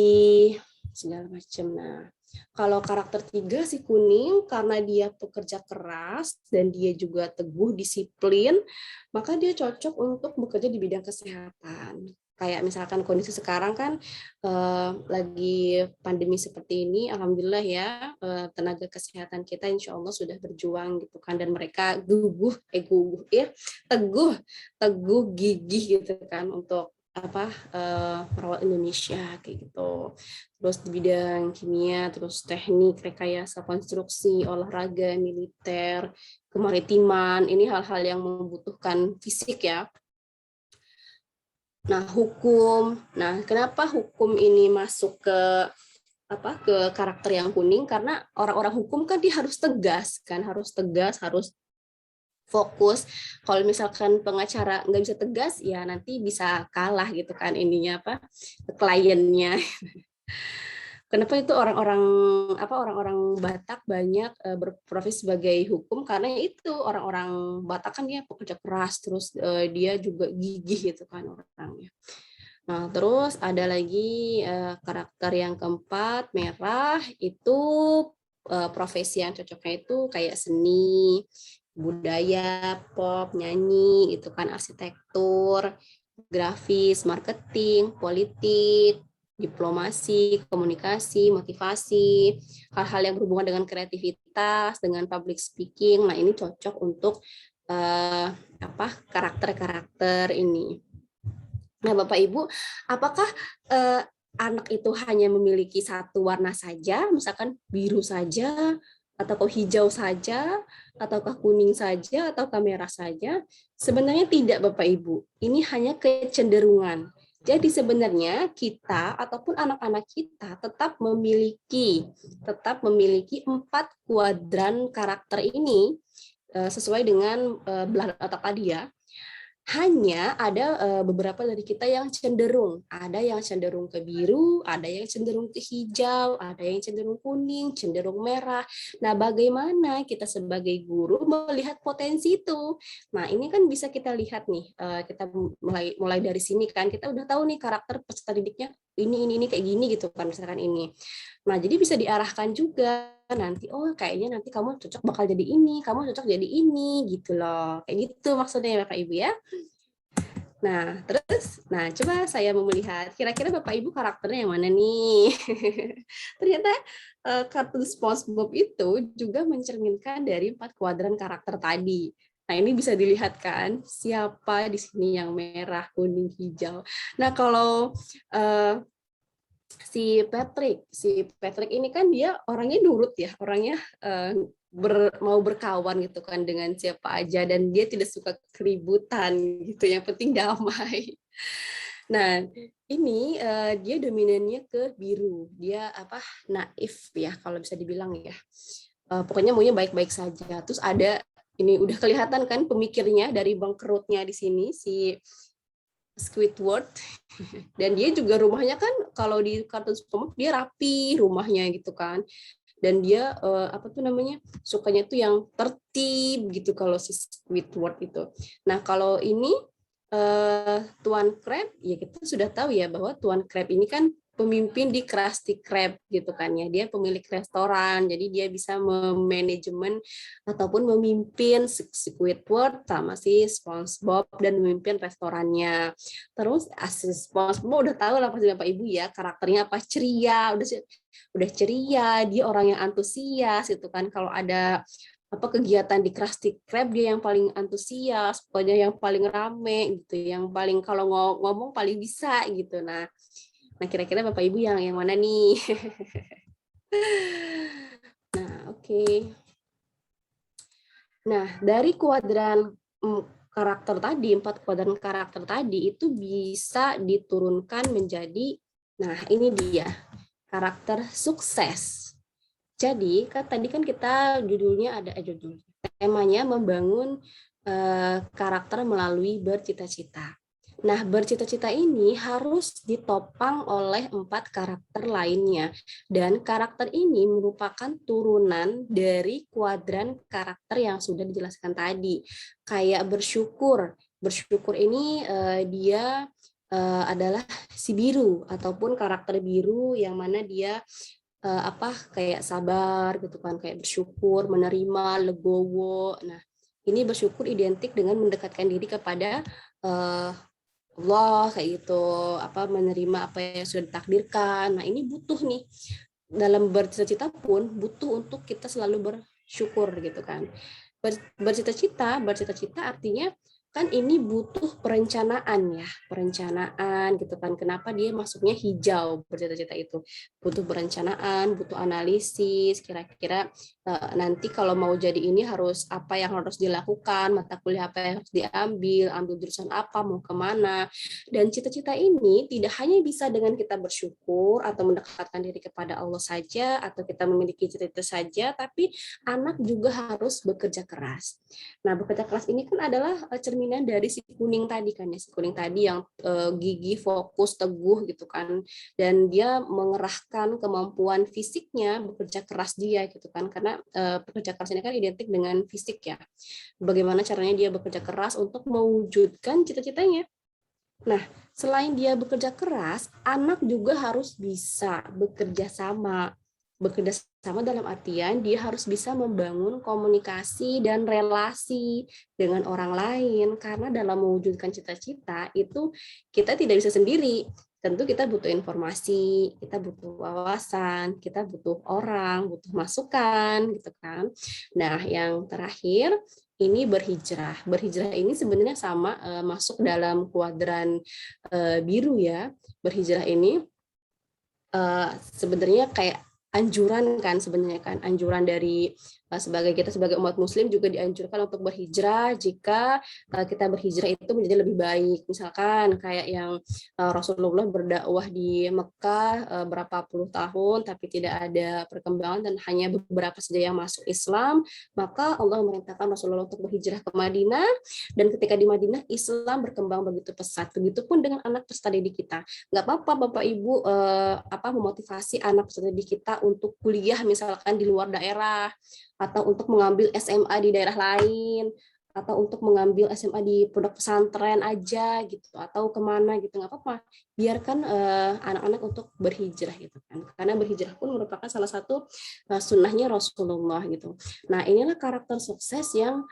segala macam. Nah, kalau karakter 3 si kuning karena dia pekerja keras dan dia juga teguh disiplin, maka dia cocok untuk bekerja di bidang kesehatan. Kayak misalkan kondisi sekarang kan lagi pandemi seperti ini, alhamdulillah ya tenaga kesehatan kita insya Allah sudah berjuang gitu kan, dan mereka teguh gigih gitu kan untuk merawat Indonesia kayak gitu. Terus di bidang kimia, terus teknik, rekayasa konstruksi, olahraga, militer, kemaritiman, ini hal-hal yang membutuhkan fisik ya. Nah, hukum. Nah, kenapa hukum ini masuk ke karakter yang kuning? Karena orang-orang hukum kan dia harus tegas kan, harus fokus. Kalau misalkan pengacara nggak bisa tegas, ya nanti bisa kalah gitu kan ininya kliennya. Kenapa itu orang-orang Batak banyak berprofesi sebagai hukum, karena itu orang-orang Batak kan dia pekerja keras, terus dia juga gigih gitu kan orangnya. Nah, terus ada lagi karakter yang keempat, merah, itu profesi yang cocoknya itu kayak seni, budaya, pop, nyanyi, itu kan arsitektur, grafis, marketing, politik, diplomasi, komunikasi, motivasi, hal-hal yang berhubungan dengan kreativitas, dengan public speaking. Nah, ini cocok untuk karakter-karakter ini. Nah, Bapak Ibu, apakah anak itu hanya memiliki satu warna saja, misalkan biru saja, ataukah hijau saja, ataukah kuning saja, ataukah merah saja? Sebenarnya tidak, Bapak Ibu. Ini hanya kecenderungan. Jadi sebenarnya kita ataupun anak-anak kita tetap memiliki 4 kuadran karakter ini sesuai dengan belahan otak tadi ya. Hanya ada beberapa dari kita yang cenderung. Ada yang cenderung ke biru, ada yang cenderung ke hijau, ada yang cenderung kuning, cenderung merah. Nah, bagaimana kita sebagai guru melihat potensi itu? Nah, ini kan bisa kita lihat nih, kita mulai dari sini kan, kita udah tahu nih karakter peserta didiknya ini kayak gini gitu kan, misalkan ini. Nah, jadi bisa diarahkan juga nanti, oh kayaknya nanti kamu cocok bakal jadi ini, kamu cocok jadi ini gitu loh. Kayak gitu maksudnya ya Bapak Ibu ya. Nah, terus, coba saya mau melihat, kira-kira Bapak Ibu karakternya yang mana nih? Ternyata kartun SpongeBob itu juga mencerminkan dari 4 kuadran karakter tadi. Nah, ini bisa dilihat kan, siapa di sini yang merah, kuning, hijau. Nah, kalau si Patrick ini kan dia orangnya nurut ya, orangnya mau berkawan gitu kan dengan siapa aja, dan dia tidak suka keributan gitu, yang penting damai. Nah, ini dia dominannya ke biru, dia naif ya kalau bisa dibilang ya. Pokoknya maunya baik-baik saja. Terus ada ini udah kelihatan kan pemikirnya dari bangkrutnya di sini, si Squidward. Dan dia juga rumahnya kan kalau di kartun SpongeBob dia rapi rumahnya gitu kan. Dan dia sukanya tuh yang tertib gitu kalau si Squidward itu. Nah, kalau ini Tuan Crab, ya kita sudah tahu ya bahwa Tuan Crab ini kan pemimpin di Krusty Krab gitu kan ya. Dia pemilik restoran, jadi dia bisa memanajemen ataupun memimpin Squidward sama si SpongeBob dan memimpin restorannya. Terus asis SpongeBob udah tahu lah pasti Bapak Ibu ya, karakternya apa, ceria, udah ceria, dia orang yang antusias gitu kan. Kalau ada kegiatan di Krusty Krab dia yang paling antusias, pokoknya yang paling rame gitu, yang paling kalau ngomong paling bisa gitu. Nah, kira-kira Bapak Ibu yang mana nih? Nah, oke. Nah, dari kuadran karakter tadi, 4 kuadran karakter tadi itu bisa diturunkan menjadi, nah ini dia, karakter sukses. Jadi tadi kan kita judulnya ada temanya membangun karakter melalui bercita-cita. Nah, bercita-cita ini harus ditopang oleh 4 karakter lainnya. Dan karakter ini merupakan turunan dari kuadran karakter yang sudah dijelaskan tadi. Kayak bersyukur. Bersyukur ini dia adalah si biru ataupun karakter biru yang mana dia kayak sabar gitu kan, kayak bersyukur, menerima, legowo. Nah, ini bersyukur identik dengan mendekatkan diri kepada Allah kayak gitu, menerima apa yang sudah ditakdirkan. Nah, ini butuh nih dalam bercita-cita pun butuh untuk kita selalu bersyukur gitu kan. Bercita-cita artinya kan ini butuh perencanaan ya, perencanaan gitu kan. Kenapa dia masuknya hijau bercita-cita itu? Butuh perencanaan, butuh analisis, kira-kira nanti kalau mau jadi ini harus apa yang harus dilakukan, mata kuliah apa yang harus ambil jurusan apa, mau kemana. Dan cita-cita ini tidak hanya bisa dengan kita bersyukur atau mendekatkan diri kepada Allah saja, atau kita memiliki cita-cita saja, tapi anak juga harus bekerja keras. Nah, bekerja keras ini kan adalah cerminan dari si kuning tadi kan ya, si kuning tadi yang gigih, fokus, teguh gitu kan, dan dia mengerahkan kemampuan fisiknya, bekerja keras dia gitu kan, karena bekerja keras ini kan identik dengan fisik ya. Bagaimana caranya dia bekerja keras untuk mewujudkan cita-citanya. Nah, selain dia bekerja keras, anak juga harus bisa bekerja sama. Bekerja sama dalam artian dia harus bisa membangun komunikasi dan relasi dengan orang lain, karena dalam mewujudkan cita-cita itu kita tidak bisa sendiri. Tentu kita butuh informasi, kita butuh wawasan, kita butuh orang, butuh masukan gitu kan. Nah, yang terakhir ini berhijrah. Berhijrah ini sebenarnya sama masuk dalam kuadran biru ya. Berhijrah ini sebenarnya kayak anjuran kan, sebenarnya kan anjuran dari kita sebagai umat muslim juga dianjurkan untuk berhijrah jika kita berhijrah itu menjadi lebih baik. Misalkan kayak yang Rasulullah berdakwah di Mekah berapa puluh tahun tapi tidak ada perkembangan dan hanya beberapa saja yang masuk Islam, maka Allah memerintahkan Rasulullah untuk berhijrah ke Madinah, dan ketika di Madinah Islam berkembang begitu pesat. Begitupun dengan anak peserta didik kita. Nggak apa-apa Bapak Ibu memotivasi anak peserta didik kita untuk kuliah misalkan di luar daerah, atau untuk mengambil SMA di daerah lain, atau untuk mengambil SMA di pondok pesantren aja gitu, atau kemana gitu, nggak apa-apa. Biarkan anak-anak untuk berhijrah gitu kan, karena berhijrah pun merupakan salah satu sunnahnya Rasulullah gitu. Nah, inilah karakter sukses yang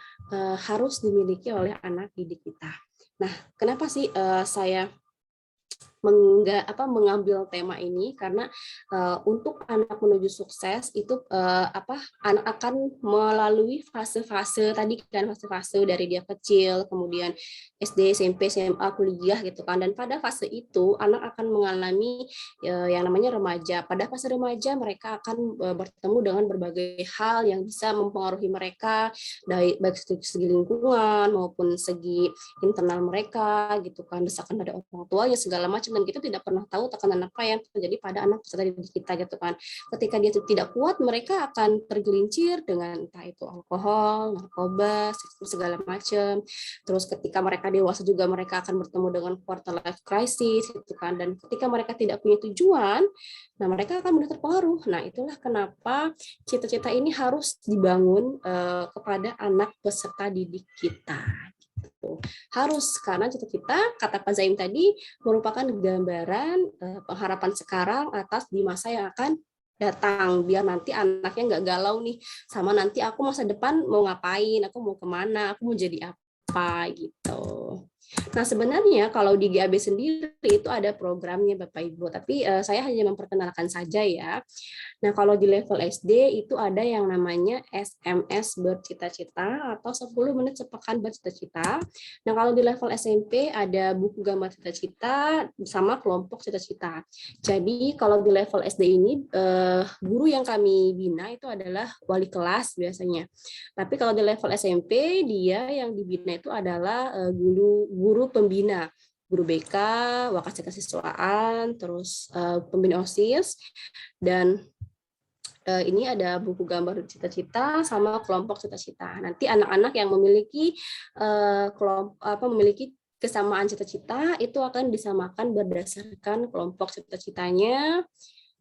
harus dimiliki oleh anak didik kita. Nah, kenapa sih saya mengambil tema ini, karena untuk anak menuju sukses itu anak akan melalui fase-fase tadi kan, fase-fase dari dia kecil, kemudian SD, SMP, SMA, kuliah gitu kan, dan pada fase itu anak akan mengalami yang namanya remaja. Pada fase remaja mereka akan bertemu dengan berbagai hal yang bisa mempengaruhi mereka, baik segi lingkungan maupun segi internal mereka gitu kan, desakan dari orang tuanya segala macam, dan kita tidak pernah tahu tekanan apa yang terjadi pada anak peserta didik kita gitu kan. Ketika dia tidak kuat, mereka akan tergelincir dengan entah itu alkohol, narkoba, segala macam. Terus ketika mereka dewasa juga mereka akan bertemu dengan quarter life crisis gitu kan, dan ketika mereka tidak punya tujuan, nah mereka akan mudah terpengaruh. Nah, itulah kenapa cita-cita ini harus dibangun kepada anak peserta didik kita. Harus, karena cita-cita, kata Pak Zaim tadi, merupakan gambaran pengharapan sekarang atas di masa yang akan datang, biar nanti anaknya nggak galau nih sama nanti aku masa depan mau ngapain, aku mau kemana, aku mau jadi apa gitu. Nah, sebenarnya kalau di GAB sendiri itu ada programnya Bapak Ibu, tapi saya hanya memperkenalkan saja ya. Nah, kalau di level SD itu ada yang namanya SMS bercita-cita atau 10 menit sepekan bercita-cita. Nah, kalau di level SMP ada buku gambar cita-cita sama kelompok cita-cita. Jadi, kalau di level SD ini guru yang kami bina itu adalah wali kelas biasanya. Tapi kalau di level SMP dia yang dibina itu adalah guru pembina, guru BK, wakasih kesiswaan, terus pembina OSIS, dan ini ada buku gambar cita-cita sama kelompok cita-cita. Nanti anak-anak yang memiliki memiliki kesamaan cita-cita itu akan disamakan berdasarkan kelompok cita-citanya,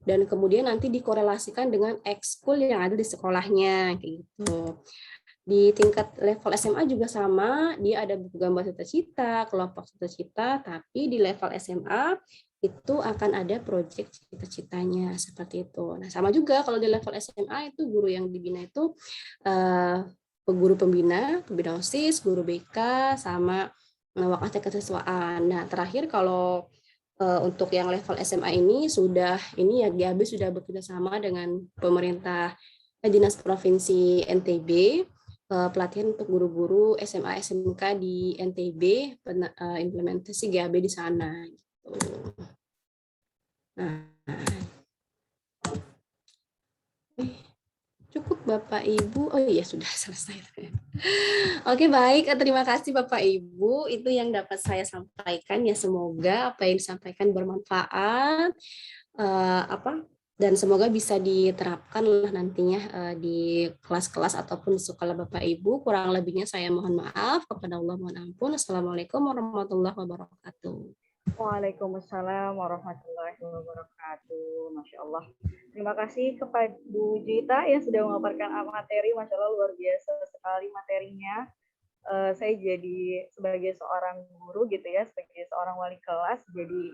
dan kemudian nanti dikorelasikan dengan ekskul yang ada di sekolahnya gitu. Di tingkat level SMA juga sama, dia ada buku gambar cita-cita, kelompok cita-cita, tapi di level SMA itu akan ada proyek cita-citanya seperti itu. Nah, sama juga kalau di level SMA itu guru yang dibina itu guru pembina OSIS, guru BK, sama wakasih kesiswaan. Nah, terakhir kalau untuk yang level SMA ini ya GAB sudah bekerja sama dengan pemerintah Dinas Provinsi NTB, pelatihan untuk guru-guru SMA SMK di NTB, implementasi GAB di sana gitu. Nah, cukup Bapak Ibu. Oh iya, sudah selesai. Oke, baik, terima kasih Bapak Ibu. Itu yang dapat saya sampaikan ya, semoga apa yang disampaikan bermanfaat, dan semoga bisa diterapkan lah nantinya di kelas-kelas ataupun di sekolah Bapak Ibu. Kurang lebihnya saya mohon maaf, kepada Allah mohon ampun. Assalamualaikum warahmatullahi wabarakatuh. Waalaikumsalam warahmatullahi wabarakatuh. Masya Allah. Terima kasih kepada Bu Juwita yang sudah memaparkan materi. Masya Allah, luar biasa sekali materinya. Saya jadi sebagai seorang guru gitu ya, sebagai seorang wali kelas, jadi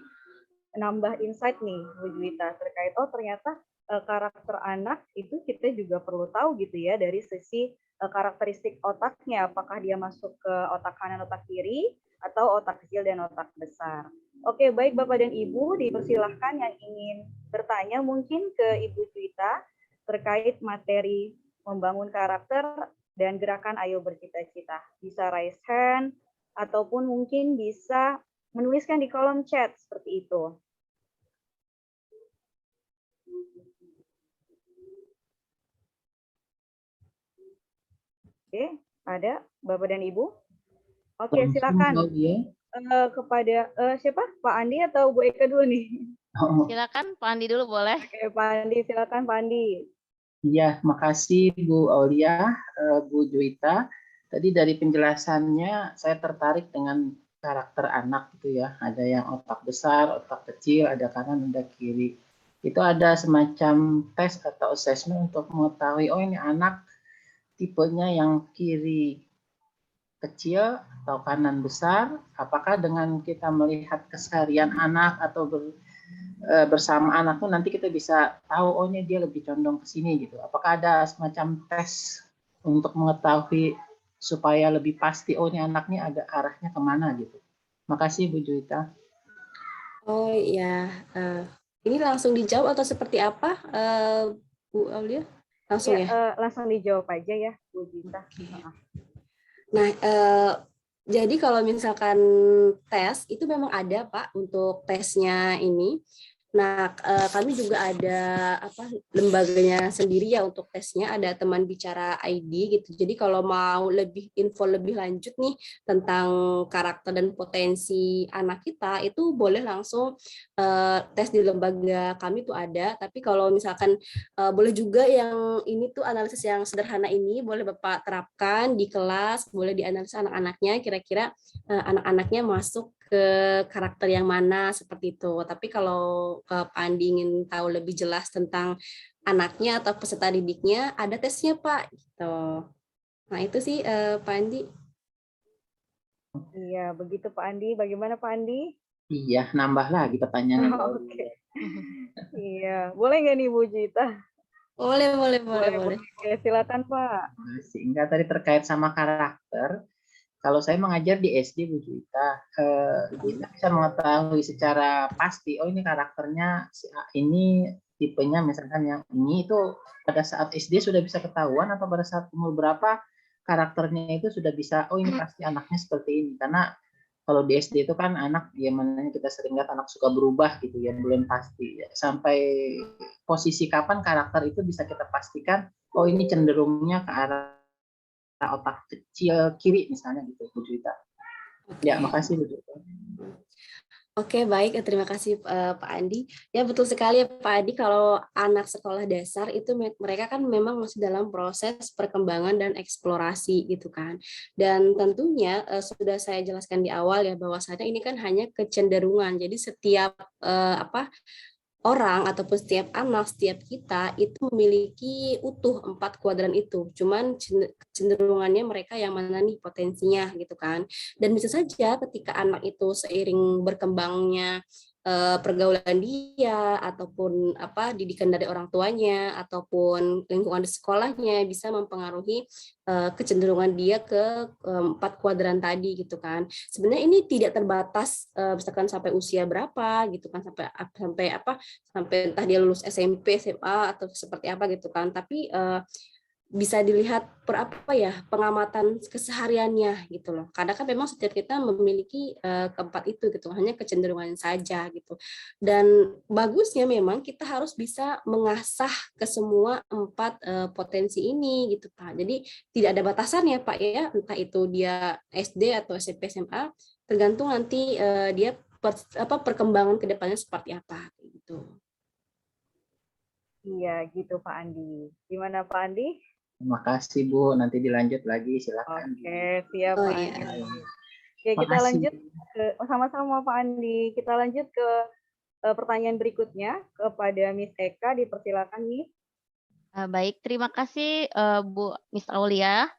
nambah insight nih Bu Juwita terkait ternyata karakter anak itu kita juga perlu tahu gitu ya, dari sisi karakteristik otaknya, apakah dia masuk ke otak kanan, otak kiri, atau otak kecil dan otak besar. Oke, baik Bapak dan Ibu, dipersilahkan yang ingin bertanya mungkin ke Ibu Juwita terkait materi membangun karakter dan gerakan Ayo Bercita-Cita. Bisa raise hand ataupun mungkin bisa menuliskan di kolom chat seperti itu. Oke, ada Bapak dan Ibu? Oke, silakan. Kepada siapa? Pak Andi atau Bu Eka dulu nih? Silakan Pak Andi dulu boleh. Oke, Pak Andi, silakan Pak Andi. Iya, makasih Bu Aulia, Bu Juwita. Tadi dari penjelasannya saya tertarik dengan karakter anak gitu ya. Ada yang otak besar, otak kecil, ada kanan, ada kiri. Itu ada semacam tes atau assessment untuk mengetahui, oh ini anak tipenya yang kiri. kecil atau kanan besar? Apakah dengan kita melihat keseharian anak atau bersama anak tuh nanti kita bisa tahu, oh ini dia lebih condong ke sini gitu. Apakah ada semacam tes untuk mengetahui supaya lebih pasti, oh ini anaknya ada arahnya kemana gitu. Makasih Bu Juwita. Oh ya, ini langsung dijawab atau seperti apa, Bu Aulia? Langsung ya? Langsung dijawab aja ya, Bu Gita. Nah, jadi kalau misalkan tes itu memang ada Pak untuk tesnya ini. Nah, kami juga ada lembaganya sendiri ya untuk tesnya, ada teman bicara ID gitu. Jadi kalau mau info lebih lanjut nih tentang karakter dan potensi anak kita, itu boleh langsung tes di lembaga kami tuh ada. Tapi kalau misalkan boleh juga yang ini tuh analisis yang sederhana ini boleh Bapak terapkan di kelas, boleh dianalisis anak-anaknya, kira-kira anak-anaknya masuk ke karakter yang mana seperti itu. Tapi kalau Pak Andi ingin tahu lebih jelas tentang anaknya atau peserta didiknya, ada tesnya Pak. Gitu. Nah itu sih Pak Andi. Iya, begitu Pak Andi. Bagaimana Pak Andi? Iya, nambah lagi pertanyaannya. Oke. Iya, boleh nggak nih Bu Gita? Boleh. Oke, silakan Pak. Sehingga tadi terkait sama karakter, kalau saya mengajar di SD Bu Juwita, kita bisa mengetahui secara pasti, oh ini karakternya si A ini, tipenya misalkan yang ini, itu pada saat SD sudah bisa ketahuan atau pada saat umur berapa karakternya itu sudah bisa, oh ini pasti anaknya seperti ini. Karena kalau di SD itu kan anak, ya mana kita sering lihat anak suka berubah gitu ya, belum pasti. Ya. Sampai posisi kapan karakter itu bisa kita pastikan, oh ini cenderungnya ke arah otak kecil kiri misalnya gitu Bu Juwita. Ya, makasih Bu Juwita. Oke, baik. Terima kasih Pak Andi. Ya, betul sekali ya Pak Andi, kalau anak sekolah dasar itu mereka kan memang masih dalam proses perkembangan dan eksplorasi gitu kan. Dan tentunya sudah saya jelaskan di awal ya bahwasanya ini kan hanya kecenderungan. Jadi setiap orang ataupun setiap anak, setiap kita itu memiliki utuh 4 kuadran itu. Cuman cenderungannya mereka yang mana nih potensinya gitu kan. Dan bisa saja ketika anak itu seiring berkembangnya pergaulan dia ataupun didikan dari orang tuanya ataupun lingkungan di sekolahnya bisa mempengaruhi kecenderungan dia ke 4 kuadran tadi gitu kan. Sebenarnya ini tidak terbatas misalkan sampai usia berapa gitu kan, sampai entah dia lulus SMP, SMA atau seperti apa gitu kan. Tapi bisa dilihat pengamatan kesehariannya gitu loh. Karena kan memang setiap kita memiliki keempat itu gitu, hanya kecenderungan saja gitu. Dan bagusnya memang kita harus bisa mengasah ke semua 4 potensi ini gitu Pak. Jadi tidak ada batasannya Pak ya, entah itu dia SD atau SMP SMA, tergantung nanti dia perkembangan ke depannya seperti apa gitu. Iya, gitu Pak Andi. Gimana Pak Andi? Terima kasih Bu, nanti dilanjut lagi silakan. Oke, siap Pak Andi. Oke, kita lanjut ke sama-sama Pak Andi. Kita lanjut ke pertanyaan berikutnya kepada Miss Eka, dipersilakan Miss. Baik, terima kasih Bu Miss Aulia.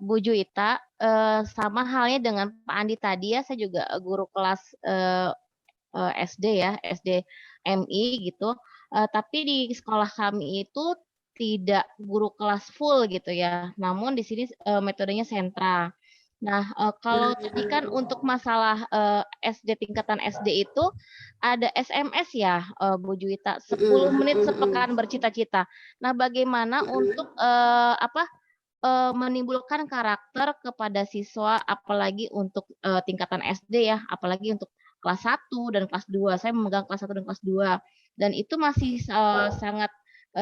Bu Juwita, sama halnya dengan Pak Andi tadi ya, saya juga guru kelas SD ya, SD MI gitu. Tapi di sekolah kami itu tidak guru kelas full gitu ya. Namun di sini metodenya sentra. Nah, kalau tadi kan untuk masalah SD tingkatan SD itu ada SMS ya, Bu Juwita, 10 menit sepekan bercita-cita. Nah, bagaimana untuk menimbulkan karakter kepada siswa, apalagi untuk tingkatan SD ya, apalagi untuk kelas 1 dan kelas 2. Saya memegang kelas 1 dan kelas 2. Dan itu masih sangat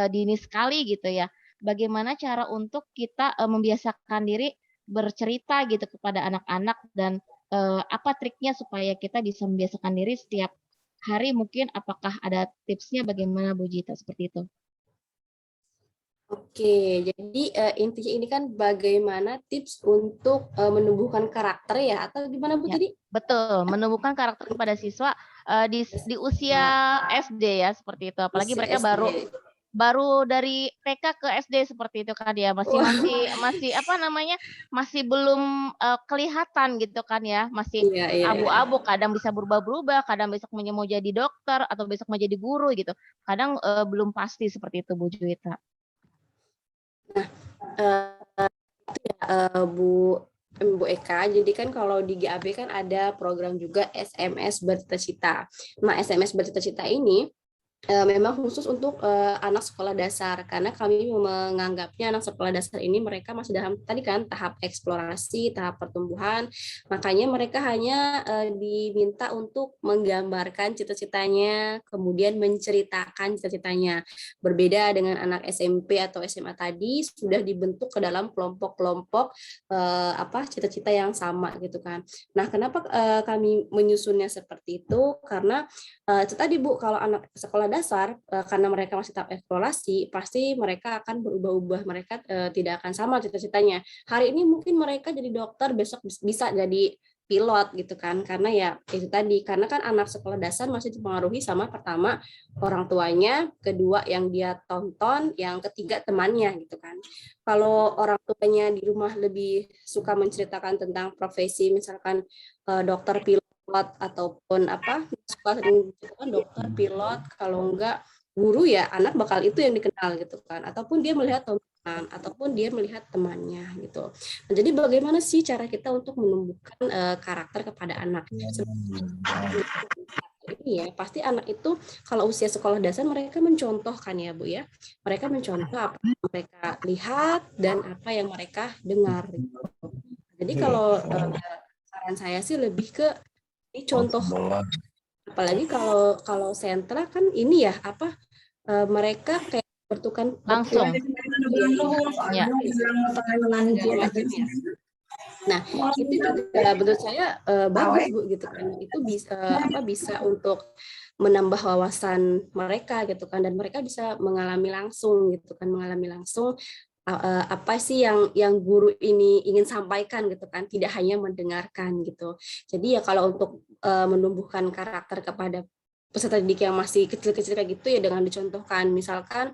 dini sekali gitu ya. Bagaimana cara untuk kita membiasakan diri bercerita gitu kepada anak-anak, dan apa triknya supaya kita bisa membiasakan diri setiap hari, mungkin apakah ada tipsnya, bagaimana Bu Jita seperti itu? Oke, jadi intinya ini kan bagaimana tips untuk menumbuhkan karakter ya, atau gimana Bu tadi? Betul, menumbuhkan karakter kepada siswa di usia SD ya, seperti itu. Apalagi Usia mereka SD. baru dari TK ke SD seperti itu kan ya, masih Wah, masih masih apa namanya, masih belum, kelihatan gitu kan ya, masih iya, iya, iya. abu-abu, kadang bisa berubah-berubah, kadang besok mau jadi dokter atau besok mau jadi guru gitu. Kadang, belum pasti seperti itu Bu Juwita. Eh, Bu Bu Eka, jadi kan kalau di GAB kan ada program juga SMS Bercita-Cita. Nah, SMS Bercita-Cita ini memang khusus untuk anak sekolah dasar, karena kami menganggapnya anak sekolah dasar ini mereka masih dalam tadi kan tahap eksplorasi, tahap pertumbuhan, makanya mereka hanya diminta untuk menggambarkan cita-citanya, kemudian menceritakan cita-citanya. Berbeda dengan anak SMP atau SMA tadi sudah dibentuk ke dalam kelompok-kelompok cita-cita yang sama gitu kan. Nah, kenapa kami menyusunnya seperti itu? Karena itu tadi Bu, kalau anak sekolah dasar karena mereka masih tahap eksplorasi, pasti mereka akan berubah-ubah, mereka tidak akan sama cita-citanya. Hari ini mungkin mereka jadi dokter, besok bisa jadi pilot gitu kan, karena ya itu tadi, karena kan anak sekolah dasar masih dipengaruhi sama pertama orang tuanya, kedua yang dia tonton, yang ketiga temannya gitu kan. Kalau orang tuanya di rumah lebih suka menceritakan tentang profesi, misalkan dokter, pilot, ataupun dokter, pilot, kalau enggak guru, ya anak bakal itu yang dikenal gitu kan, ataupun dia melihat tontonan, ataupun dia melihat temannya gitu. Nah, jadi bagaimana sih cara kita untuk menumbuhkan karakter kepada anak? Ini ya pasti anak itu kalau usia sekolah dasar mereka mencontohkan ya Bu ya, mereka mencontoh apa yang mereka lihat dan apa yang mereka dengar gitu. Jadi kalau saran saya sih lebih ke ini contoh, apalagi kalau sentra kan ini ya mereka kayak Langsung. Ya. Nah, itu juga menurut saya bagus Bu gitu kan. Itu bisa untuk menambah wawasan mereka gitu kan, dan mereka bisa mengalami langsung gitu kan, apa sih yang guru ini ingin sampaikan gitu kan, tidak hanya mendengarkan gitu. Jadi ya kalau untuk menumbuhkan karakter kepada peserta didik yang masih kecil-kecil kayak gitu ya dengan dicontohkan, misalkan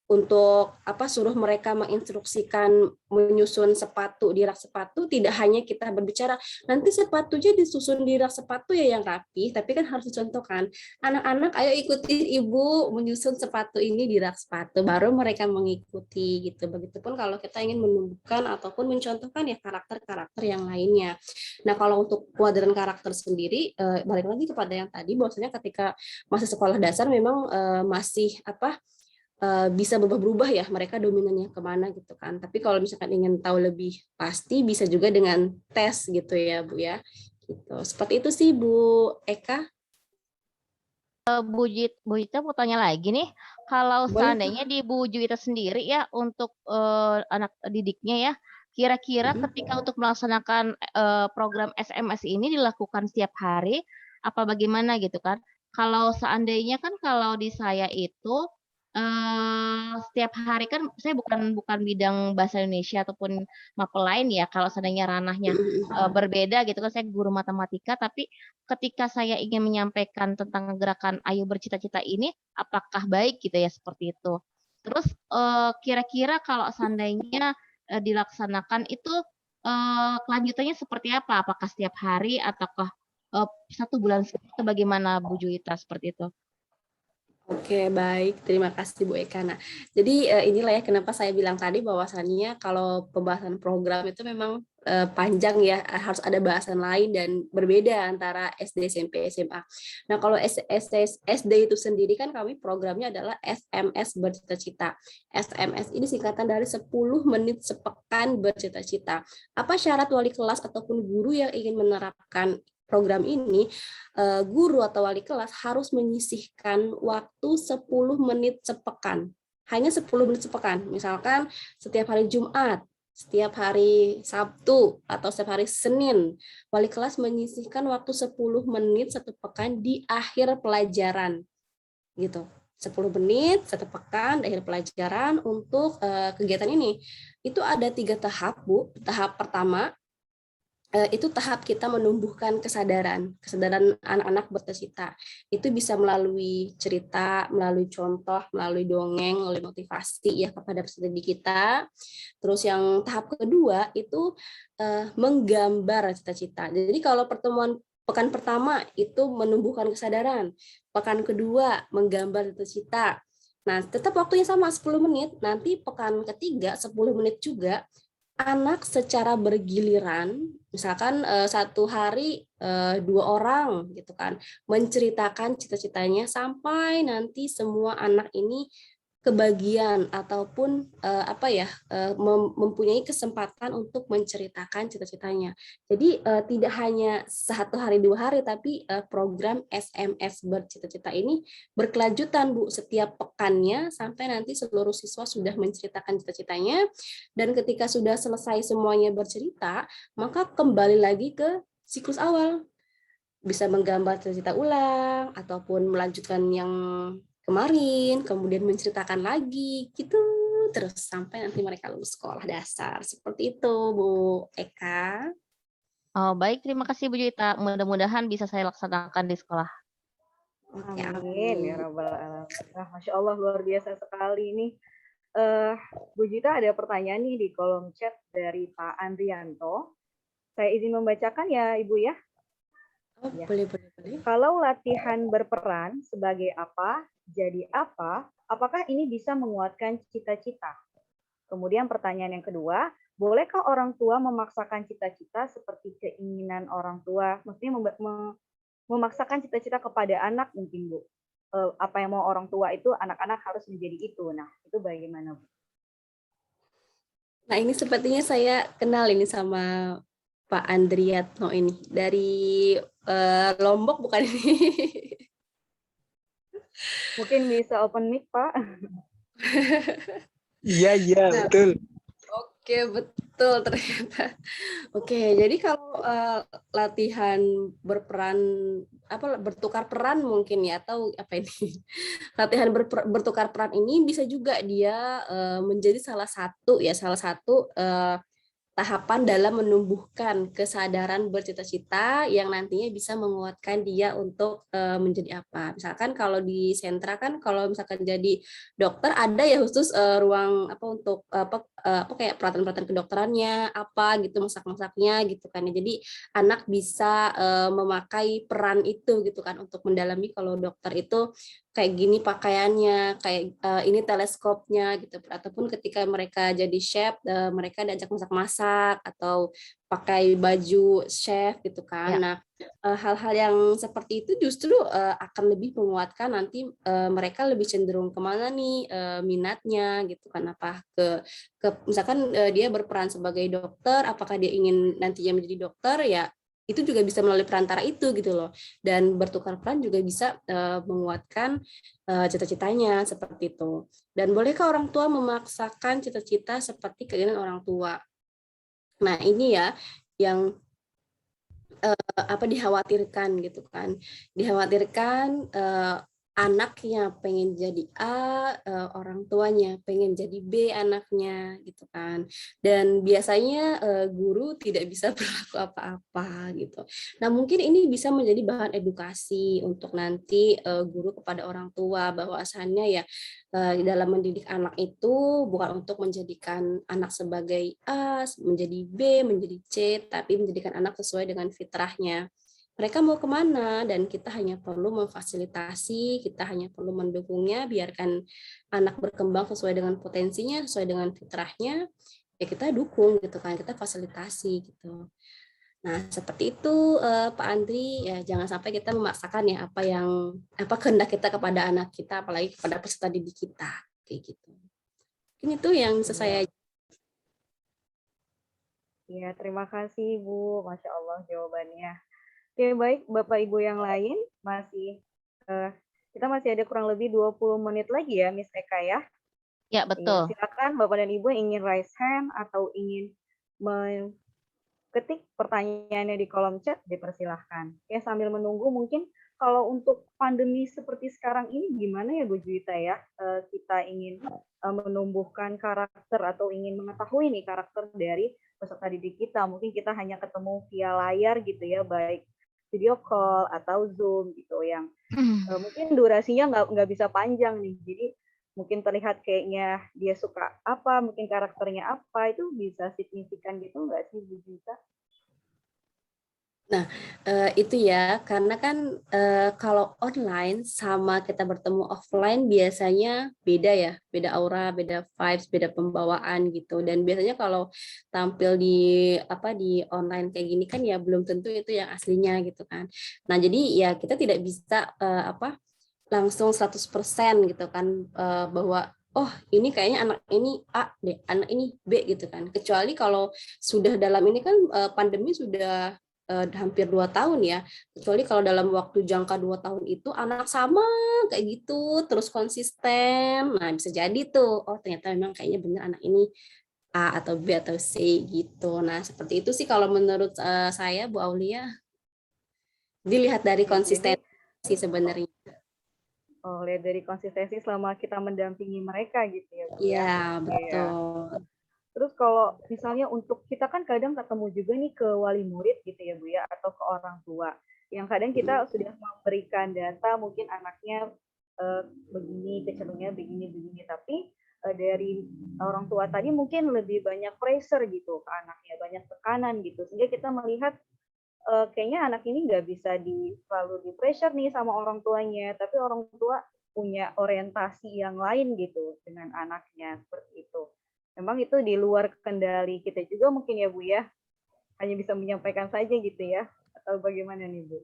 untuk suruh mereka menginstruksikan menyusun sepatu di rak sepatu, tidak hanya kita berbicara nanti sepatunya disusun di rak sepatu ya yang rapi, tapi kan harus dicontohkan, anak-anak ayo ikuti ibu menyusun sepatu ini di rak sepatu, baru mereka mengikuti gitu. Begitupun kalau kita ingin menumbuhkan ataupun mencontohkan ya karakter-karakter yang lainnya. Nah, kalau untuk kuadran karakter sendiri balik lagi kepada yang tadi, bahwasanya ketika masih sekolah dasar memang masih bisa berubah-ubah ya mereka dominannya kemana gitu kan. Tapi kalau misalkan ingin tahu lebih pasti bisa juga dengan tes gitu ya Bu ya. Gitu. Seperti itu sih Bu Eka. Bu Juwita mau tanya lagi nih, kalau Boleh. seandainya di Bu Juwita sendiri ya untuk anak didiknya ya, kira-kira ketika untuk melaksanakan program SMS ini dilakukan setiap hari, apa bagaimana gitu kan? Kalau seandainya kan kalau di saya itu setiap hari kan saya bukan bidang bahasa Indonesia ataupun mapel lain ya, kalau seandainya ranahnya berbeda gitu kan, saya guru matematika, tapi ketika saya ingin menyampaikan tentang gerakan Ayo Bercita-Cita ini, apakah baik gitu ya seperti itu. Terus kira-kira kalau seandainya dilaksanakan itu kelanjutannya seperti apa? Apakah setiap hari ataukah 1 bulan sekali atau bagaimana Bu Juwita seperti itu? Oke, baik. Terima kasih Bu Eka. Nah, jadi inilah ya kenapa saya bilang tadi bahwasannya kalau pembahasan program itu memang panjang ya, harus ada bahasan lain dan berbeda antara SD, SMP, SMA. Nah, kalau SD itu sendiri kan kami programnya adalah SMS Bercita-Cita. SMS ini singkatan dari 10 menit sepekan bercita-cita. Apa syarat wali kelas ataupun guru yang ingin menerapkan program ini, guru atau wali kelas harus menyisihkan waktu 10 menit sepekan. Hanya 10 menit sepekan. Misalkan setiap hari Jumat, setiap hari Sabtu, atau setiap hari Senin, wali kelas menyisihkan waktu 10 menit satu pekan di akhir pelajaran. Gitu. 10 menit satu pekan di akhir pelajaran untuk kegiatan ini. Itu ada 3 tahap, Bu. Tahap pertama itu tahap kita menumbuhkan kesadaran anak-anak bercita-cita. Itu bisa melalui cerita, melalui contoh, melalui dongeng, melalui motivasi ya kepada peserta didik kita. Terus yang tahap kedua itu menggambar cita-cita. Jadi kalau pekan pertama itu menumbuhkan kesadaran, pekan kedua menggambar cita-cita. Nah, tetap waktunya sama 10 menit, nanti pekan ketiga 10 menit juga, anak secara bergiliran, misalkan satu hari 2 orang gitu kan, menceritakan cita-citanya sampai nanti semua anak ini kebagian ataupun mempunyai kesempatan untuk menceritakan cita-citanya. Jadi tidak hanya 1 hari 2 hari, tapi program SMS bercita-cita ini berkelanjutan Bu, setiap pekannya sampai nanti seluruh siswa sudah menceritakan cita-citanya, dan ketika sudah selesai semuanya bercerita, maka kembali lagi ke siklus awal. Bisa menggambar cita-cita ulang ataupun melanjutkan yang kemarin, kemudian menceritakan lagi, gitu terus sampai nanti mereka lulus sekolah dasar. Seperti itu, Bu Eka. Oh, baik, terima kasih Bu Juwita. Mudah-mudahan bisa saya laksanakan di sekolah. Oke, Amin ya rabbal alamin. Masya Allah, luar biasa sekali ini. Bu Juwita, ada pertanyaan nih di kolom chat dari Pak Andrianto. Saya izin membacakan ya Ibu ya. Oh, Ya. boleh. Kalau latihan berperan sebagai apa, jadi apa, apakah ini bisa menguatkan cita-cita? Kemudian pertanyaan yang kedua, bolehkah orang tua memaksakan cita-cita seperti keinginan orang tua? Maksudnya memaksakan cita-cita kepada anak mungkin, Bu. Apa yang mau orang tua itu, anak-anak harus menjadi itu. Nah, itu bagaimana, Bu? Nah, ini sepertinya saya kenal ini sama Pak Andriatno ini. Dari Lombok bukan ini? Mungkin bisa open mic, Pak. Iya, Nah, betul. Oke, betul ternyata. Oke, jadi kalau latihan bertukar peran mungkin ya, atau apa ini? Latihan bertukar peran ini bisa juga dia menjadi salah satu tahapan dalam menumbuhkan kesadaran bercita-cita yang nantinya bisa menguatkan dia untuk menjadi apa. Misalkan kalau di sentra kan kalau misalkan jadi dokter ada ya khusus ruang untuk kayak peralatan-peralatan kedokterannya apa gitu, masak-masaknya gitu kan. Jadi anak bisa memakai peran itu gitu kan untuk mendalami kalau dokter itu kayak gini pakaiannya, kayak ini teleskopnya gitu. Ataupun ketika mereka jadi chef, mereka diajak masak-masak atau pakai baju chef gitu kan. Ya. Nah, hal-hal yang seperti itu justru akan lebih menguatkan nanti mereka lebih cenderung kemana nih minatnya gitu kan, apa ke misalkan dia berperan sebagai dokter, apakah dia ingin nantinya menjadi dokter, ya itu juga bisa melalui perantara itu gitu loh. Dan bertukar peran juga bisa menguatkan cita-citanya seperti itu. Dan bolehkah orang tua memaksakan cita-cita seperti keinginan orang tua? Nah, ini ya yang dikhawatirkan gitu kan. Dikhawatirkan anaknya pengen jadi A, orang tuanya pengen jadi B anaknya gitu kan. Dan biasanya guru tidak bisa berlaku apa-apa gitu. Nah, mungkin ini bisa menjadi bahan edukasi untuk nanti guru kepada orang tua, bahwasannya ya dalam mendidik anak itu bukan untuk menjadikan anak sebagai A, menjadi B, menjadi C, tapi menjadikan anak sesuai dengan fitrahnya. Mereka mau kemana, dan kita hanya perlu memfasilitasi, kita hanya perlu mendukungnya, biarkan anak berkembang sesuai dengan potensinya, sesuai dengan fitrahnya, ya kita dukung gitu kan, kita fasilitasi gitu. Nah, seperti itu Pak Andri, ya jangan sampai kita memaksakan ya apa kehendak kita kepada anak kita, apalagi kepada peserta didik kita, kayak gitu. Ini tuh yang bisa saya. Ya, terima kasih Bu, Masya Allah jawabannya. Oke, baik Bapak Ibu yang lain, kita masih ada kurang lebih 20 menit lagi ya, Miss Eka ya. Ya, betul. Silakan Bapak dan Ibu ingin raise hand atau ingin ketik pertanyaannya di kolom chat, dipersilahkan. Ya, sambil menunggu mungkin kalau untuk pandemi seperti sekarang ini gimana ya Bu Juwita ya? Kita ingin menumbuhkan karakter atau ingin mengetahui nih karakter dari peserta didik kita. Mungkin kita hanya ketemu via layar gitu ya, baik video call atau Zoom gitu, yang mungkin durasinya nggak bisa panjang nih. Jadi mungkin terlihat kayaknya dia suka apa, mungkin karakternya apa, itu bisa signifikan gitu nggak sih Bu Gita? Nah, itu ya, karena kan kalau online sama kita bertemu offline biasanya beda ya, beda aura, beda vibes, beda pembawaan gitu. Dan biasanya kalau tampil di online kayak gini kan ya belum tentu itu yang aslinya gitu kan. Nah, jadi ya kita tidak bisa langsung 100% gitu kan, bahwa oh ini kayaknya anak ini A deh, anak ini B gitu kan. Kecuali kalau sudah dalam ini kan pandemi sudah hampir 2 tahun ya. Kecuali kalau dalam waktu jangka 2 tahun itu anak sama kayak gitu, terus konsisten. Nah, bisa jadi tuh, oh ternyata memang kayaknya bener anak ini A atau B atau C gitu. Nah, seperti itu sih kalau menurut saya Bu Aulia. Dilihat dari Jadi konsistensi sebenarnya. lihat dari konsistensi selama kita mendampingi mereka gitu ya Bu ya. Iya, Iya. betul. Terus kalau misalnya untuk kita kan kadang ketemu juga nih ke wali murid gitu ya Bu ya, atau ke orang tua. Yang kadang kita sudah memberikan data mungkin anaknya begini, kecenderungannya begini, tapi dari orang tua tadi mungkin lebih banyak pressure gitu ke anaknya, banyak tekanan gitu. Sehingga kita melihat kayaknya anak ini nggak bisa selalu di pressure nih sama orang tuanya, tapi orang tua punya orientasi yang lain gitu dengan anaknya, seperti itu. Memang itu di luar kendali kita juga mungkin ya Bu ya, hanya bisa menyampaikan saja gitu ya, atau bagaimana nih Bu?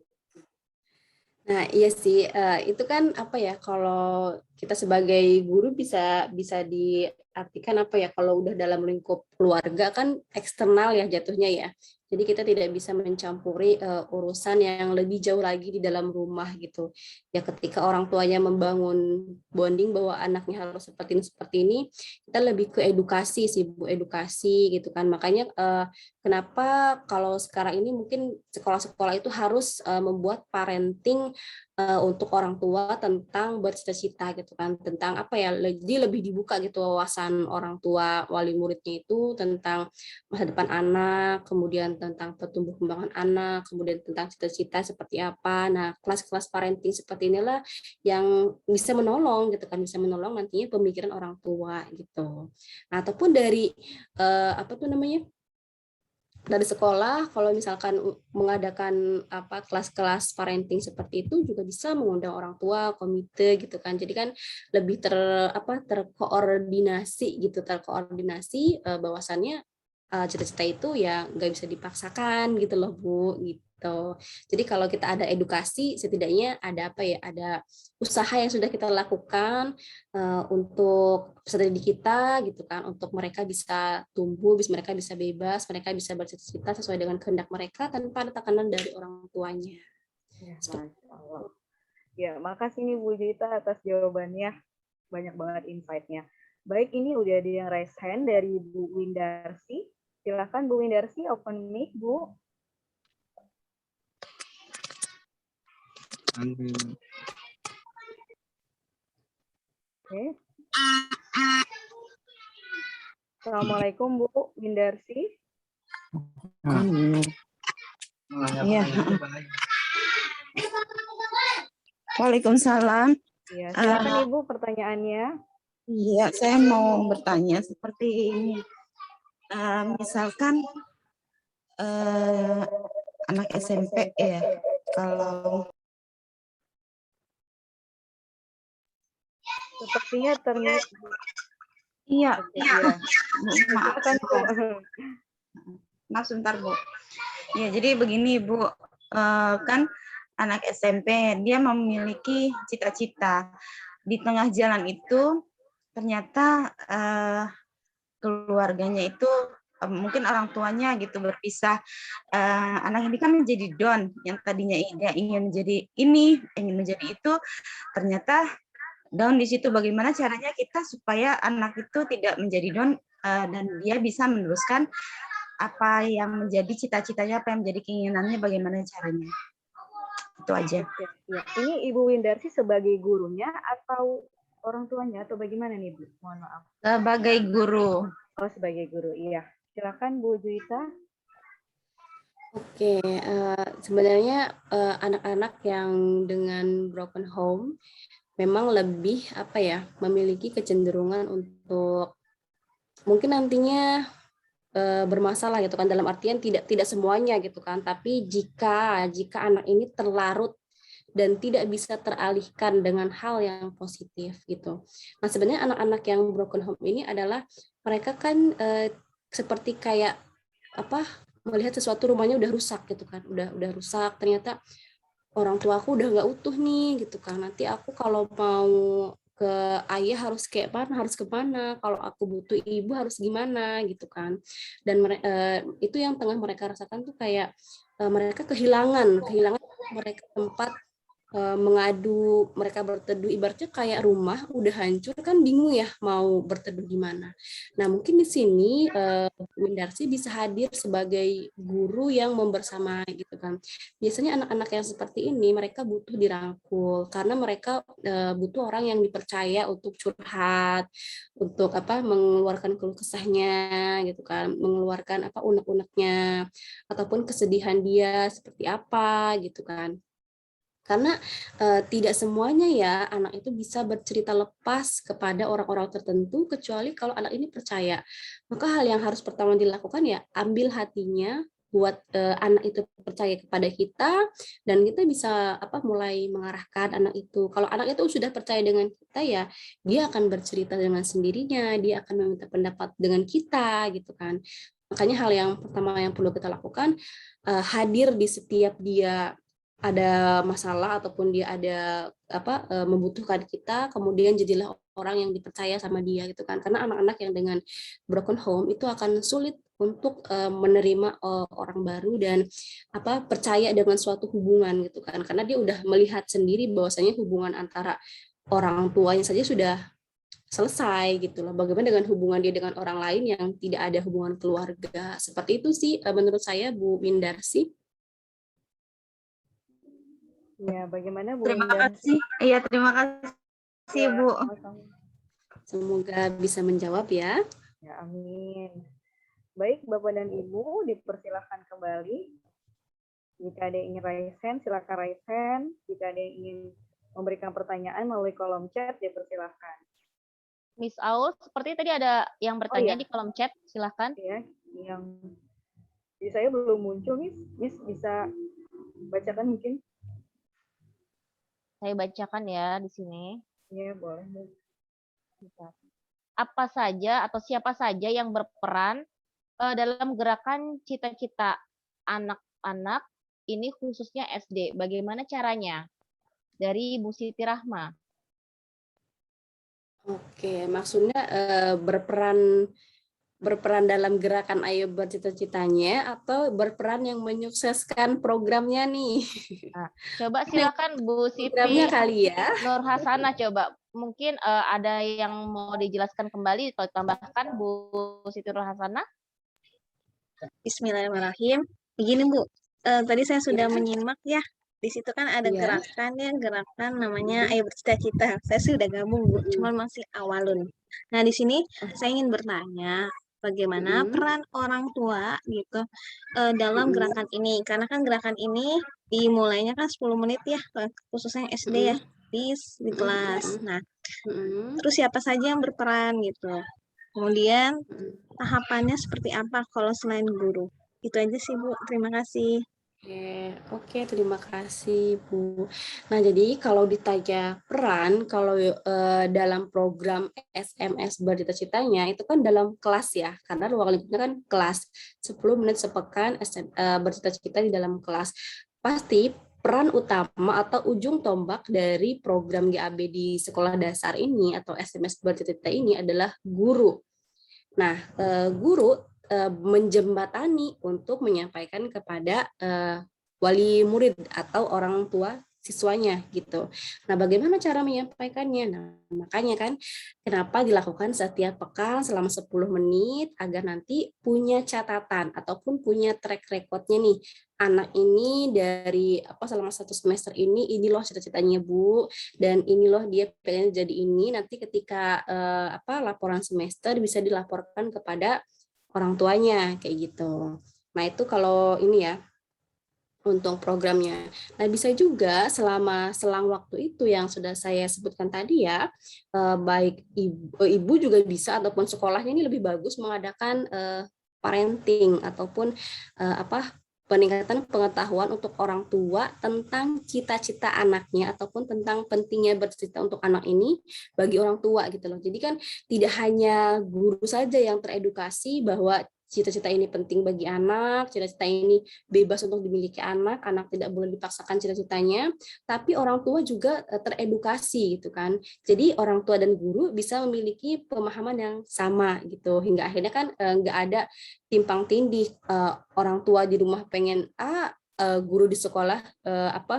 Nah, iya sih, itu kan apa ya, kalau kita sebagai guru bisa bisa diartikan apa ya, kalau udah dalam lingkup keluarga kan eksternal ya jatuhnya ya. Jadi kita tidak bisa mencampuri urusan yang lebih jauh lagi di dalam rumah gitu. Ya ketika orang tuanya membangun bonding bahwa anaknya harus seperti ini, kita lebih ke edukasi sih Bu, edukasi gitu kan. Makanya kenapa kalau sekarang ini mungkin sekolah-sekolah itu harus membuat parenting untuk orang tua tentang bercita-cita gitu kan, tentang apa ya, jadi lebih dibuka gitu wawasan orang tua wali muridnya itu tentang masa depan anak, kemudian tentang pertumbuh kembangan anak, kemudian tentang cita-cita seperti apa. Nah, kelas-kelas parenting seperti inilah yang bisa menolong gitu kan, bisa menolong nantinya pemikiran orang tua gitu. Nah, ataupun dari apa tuh namanya, dari sekolah kalau misalkan mengadakan apa kelas-kelas parenting seperti itu juga bisa mengundang orang tua, komite gitu kan. Jadi kan lebih terkoordinasi bahwasannya cita-cita itu ya nggak bisa dipaksakan gitu loh Bu gitu. Jadi kalau kita ada edukasi setidaknya ada apa ya, ada usaha yang sudah kita lakukan untuk peserta didik kita gitu kan, untuk mereka bisa tumbuh, mereka bisa bebas, mereka bisa bercita-cita sesuai dengan kehendak mereka tanpa ada tekanan dari orang tuanya. Ya, ya, makasih nih Bu Jita atas jawabannya, banyak banget insight-nya. Baik, ini udah ada yang raise hand dari Bu Windarsi. Silakan Bu Windarsi, open mic Bu. Oke. Assalamualaikum Bu Windarsi. Iya. Waalaikumsalam. Ya, silakan Ibu pertanyaannya. Iya, saya mau bertanya seperti ini. Misalkan anak SMP ya, kalau Sepertinya termute. iya, Maaf, maaf sebentar Bu. Ya, jadi begini Bu, kan anak SMP dia memiliki cita-cita. Di tengah jalan itu ternyata keluarganya itu mungkin orang tuanya gitu berpisah. Anak ini kan menjadi down, yang tadinya dia ingin menjadi ini, ingin menjadi itu, ternyata down di situ. Bagaimana caranya kita supaya anak itu tidak menjadi down dan dia bisa meneruskan apa yang menjadi cita-citanya, apa yang menjadi keinginannya, bagaimana caranya? Itu aja. Ya. Ini Ibu Windarsi sebagai gurunya atau orang tuanya atau bagaimana nih Bu? Mohon maaf. Sebagai guru. Oh, sebagai guru, iya. Silakan Bu Juwita. Oke, sebenarnya anak-anak yang dengan broken home memang lebih apa ya, memiliki kecenderungan untuk mungkin nantinya bermasalah gitu kan, dalam artian tidak semuanya gitu kan, tapi jika anak ini terlarut dan tidak bisa teralihkan dengan hal yang positif gitu. Nah, sebenarnya anak-anak yang broken home ini adalah mereka kan seperti kayak apa, melihat sesuatu rumahnya udah rusak gitu kan, udah rusak, ternyata orang tua aku udah nggak utuh nih gitu kan, nanti aku kalau mau ke ayah harus kayak mana, harus kemana, kalau aku butuh ibu harus gimana gitu kan. Dan itu yang tengah mereka rasakan tuh kayak mereka kehilangan mereka tempat mengadu, mereka berteduh, ibaratnya kayak rumah udah hancur kan, bingung ya mau berteduh di mana. Nah, mungkin di sini Windarsi bisa hadir sebagai guru yang membersamai gitu kan. Biasanya anak-anak yang seperti ini mereka butuh dirangkul karena mereka butuh orang yang dipercaya untuk curhat, untuk apa, mengeluarkan keluh kesahnya gitu kan, mengeluarkan apa, unek-uneknya ataupun kesedihan dia seperti apa gitu kan. Karena tidak semuanya ya anak itu bisa bercerita lepas kepada orang-orang tertentu, kecuali kalau anak ini percaya. Maka hal yang harus pertama dilakukan ya ambil hatinya, buat anak itu percaya kepada kita, dan kita bisa apa, mulai mengarahkan anak itu. Kalau anak itu sudah percaya dengan kita ya, dia akan bercerita dengan sendirinya, dia akan meminta pendapat dengan kita gitu kan. Makanya hal yang pertama yang perlu kita lakukan, hadir di setiap dia ada masalah ataupun dia ada apa, membutuhkan kita, kemudian jadilah orang yang dipercaya sama dia gitu kan. Karena anak-anak yang dengan broken home itu akan sulit untuk menerima orang baru dan apa, percaya dengan suatu hubungan gitu kan. Karena dia udah melihat sendiri bahwasanya hubungan antara orang tuanya saja sudah selesai gitu loh. Bagaimana dengan hubungan dia dengan orang lain yang tidak ada hubungan keluarga. Seperti itu sih menurut saya, Bu Windarsi. Ya, bagaimana Bu Terima Windarsi? kasih. Iya, terima kasih, Bu. Semoga bisa menjawab ya. Ya, amin. Baik, Bapak dan Ibu, dipersilahkan kembali. Jika ada yang ingin raise hand, silakan raise hand. Jika ada yang ingin memberikan pertanyaan melalui kolom chat, dipersilahkan. Miss Aul, seperti tadi ada yang bertanya di kolom chat, silahkan. Ya, yang di saya belum muncul, Miss bisa bacakan mungkin? Saya bacakan ya di sini. Iya, boleh. Apa saja atau siapa saja yang berperan dalam gerakan cita-cita anak-anak ini khususnya SD? Bagaimana caranya? Dari Bu Siti Rahma. Oke, maksudnya berperan dalam gerakan Ayo Bercita-Citanya atau berperan yang menyukseskan programnya nih? Nah, coba silakan Bu Siti Programnya kali ya. Nur Hasanah, coba mungkin ada yang mau dijelaskan kembali atau tambahkan Bu Siti Nur Hasanah. Bismillahirrahmanirrahim. Begini Bu, tadi saya sudah menyimak ya. Di situ kan ada gerakan namanya Ayo Bercita-Cita. Saya sudah gabung Bu, cuma masih awalun. Nah di sini saya ingin bertanya, bagaimana peran orang tua gitu dalam gerakan ini? Karena kan gerakan ini dimulainya kan 10 menit ya, khususnya SD ya, di kelas. Nah, terus siapa saja yang berperan gitu? Kemudian tahapannya seperti apa kalau selain guru? Itu aja sih Bu, terima kasih. Oke, terima kasih Bu. Nah, jadi kalau ditanya peran, kalau dalam program SMS Bercita-Citanya itu kan dalam kelas ya, karena ruang lingkupnya kan kelas, 10 menit sepekan bercita-cita di dalam kelas. Pasti peran utama atau ujung tombak dari program GAB di sekolah dasar ini atau SMS Bercita-Cita ini adalah guru. Nah, guru menjembatani untuk menyampaikan kepada wali murid atau orang tua siswanya gitu. Nah, bagaimana cara menyampaikannya? Nah, makanya kan kenapa dilakukan setiap pekan selama 10 menit agar nanti punya catatan ataupun punya track record-nya nih. Anak ini dari apa selama 1 semester ini loh cita-citanya Bu, dan ini loh dia pengen jadi ini. Nanti ketika laporan semester bisa dilaporkan kepada orang tuanya kayak gitu. Nah, itu kalau ini ya untuk programnya. Nah, bisa juga selama selang waktu itu yang sudah saya sebutkan tadi ya, baik ibu juga bisa ataupun sekolahnya ini lebih bagus mengadakan parenting ataupun peningkatan pengetahuan untuk orang tua tentang cita-cita anaknya ataupun tentang pentingnya bercita untuk anak ini bagi orang tua gitu loh. Jadi kan tidak hanya guru saja yang teredukasi bahwa cita-cita ini penting bagi anak, cita-cita ini bebas untuk dimiliki anak, anak tidak boleh dipaksakan cita-citanya, tapi orang tua juga teredukasi gitu kan. Jadi orang tua dan guru bisa memiliki pemahaman yang sama gitu, hingga akhirnya kan nggak ada timpang tindih, orang tua di rumah pengen A, guru di sekolah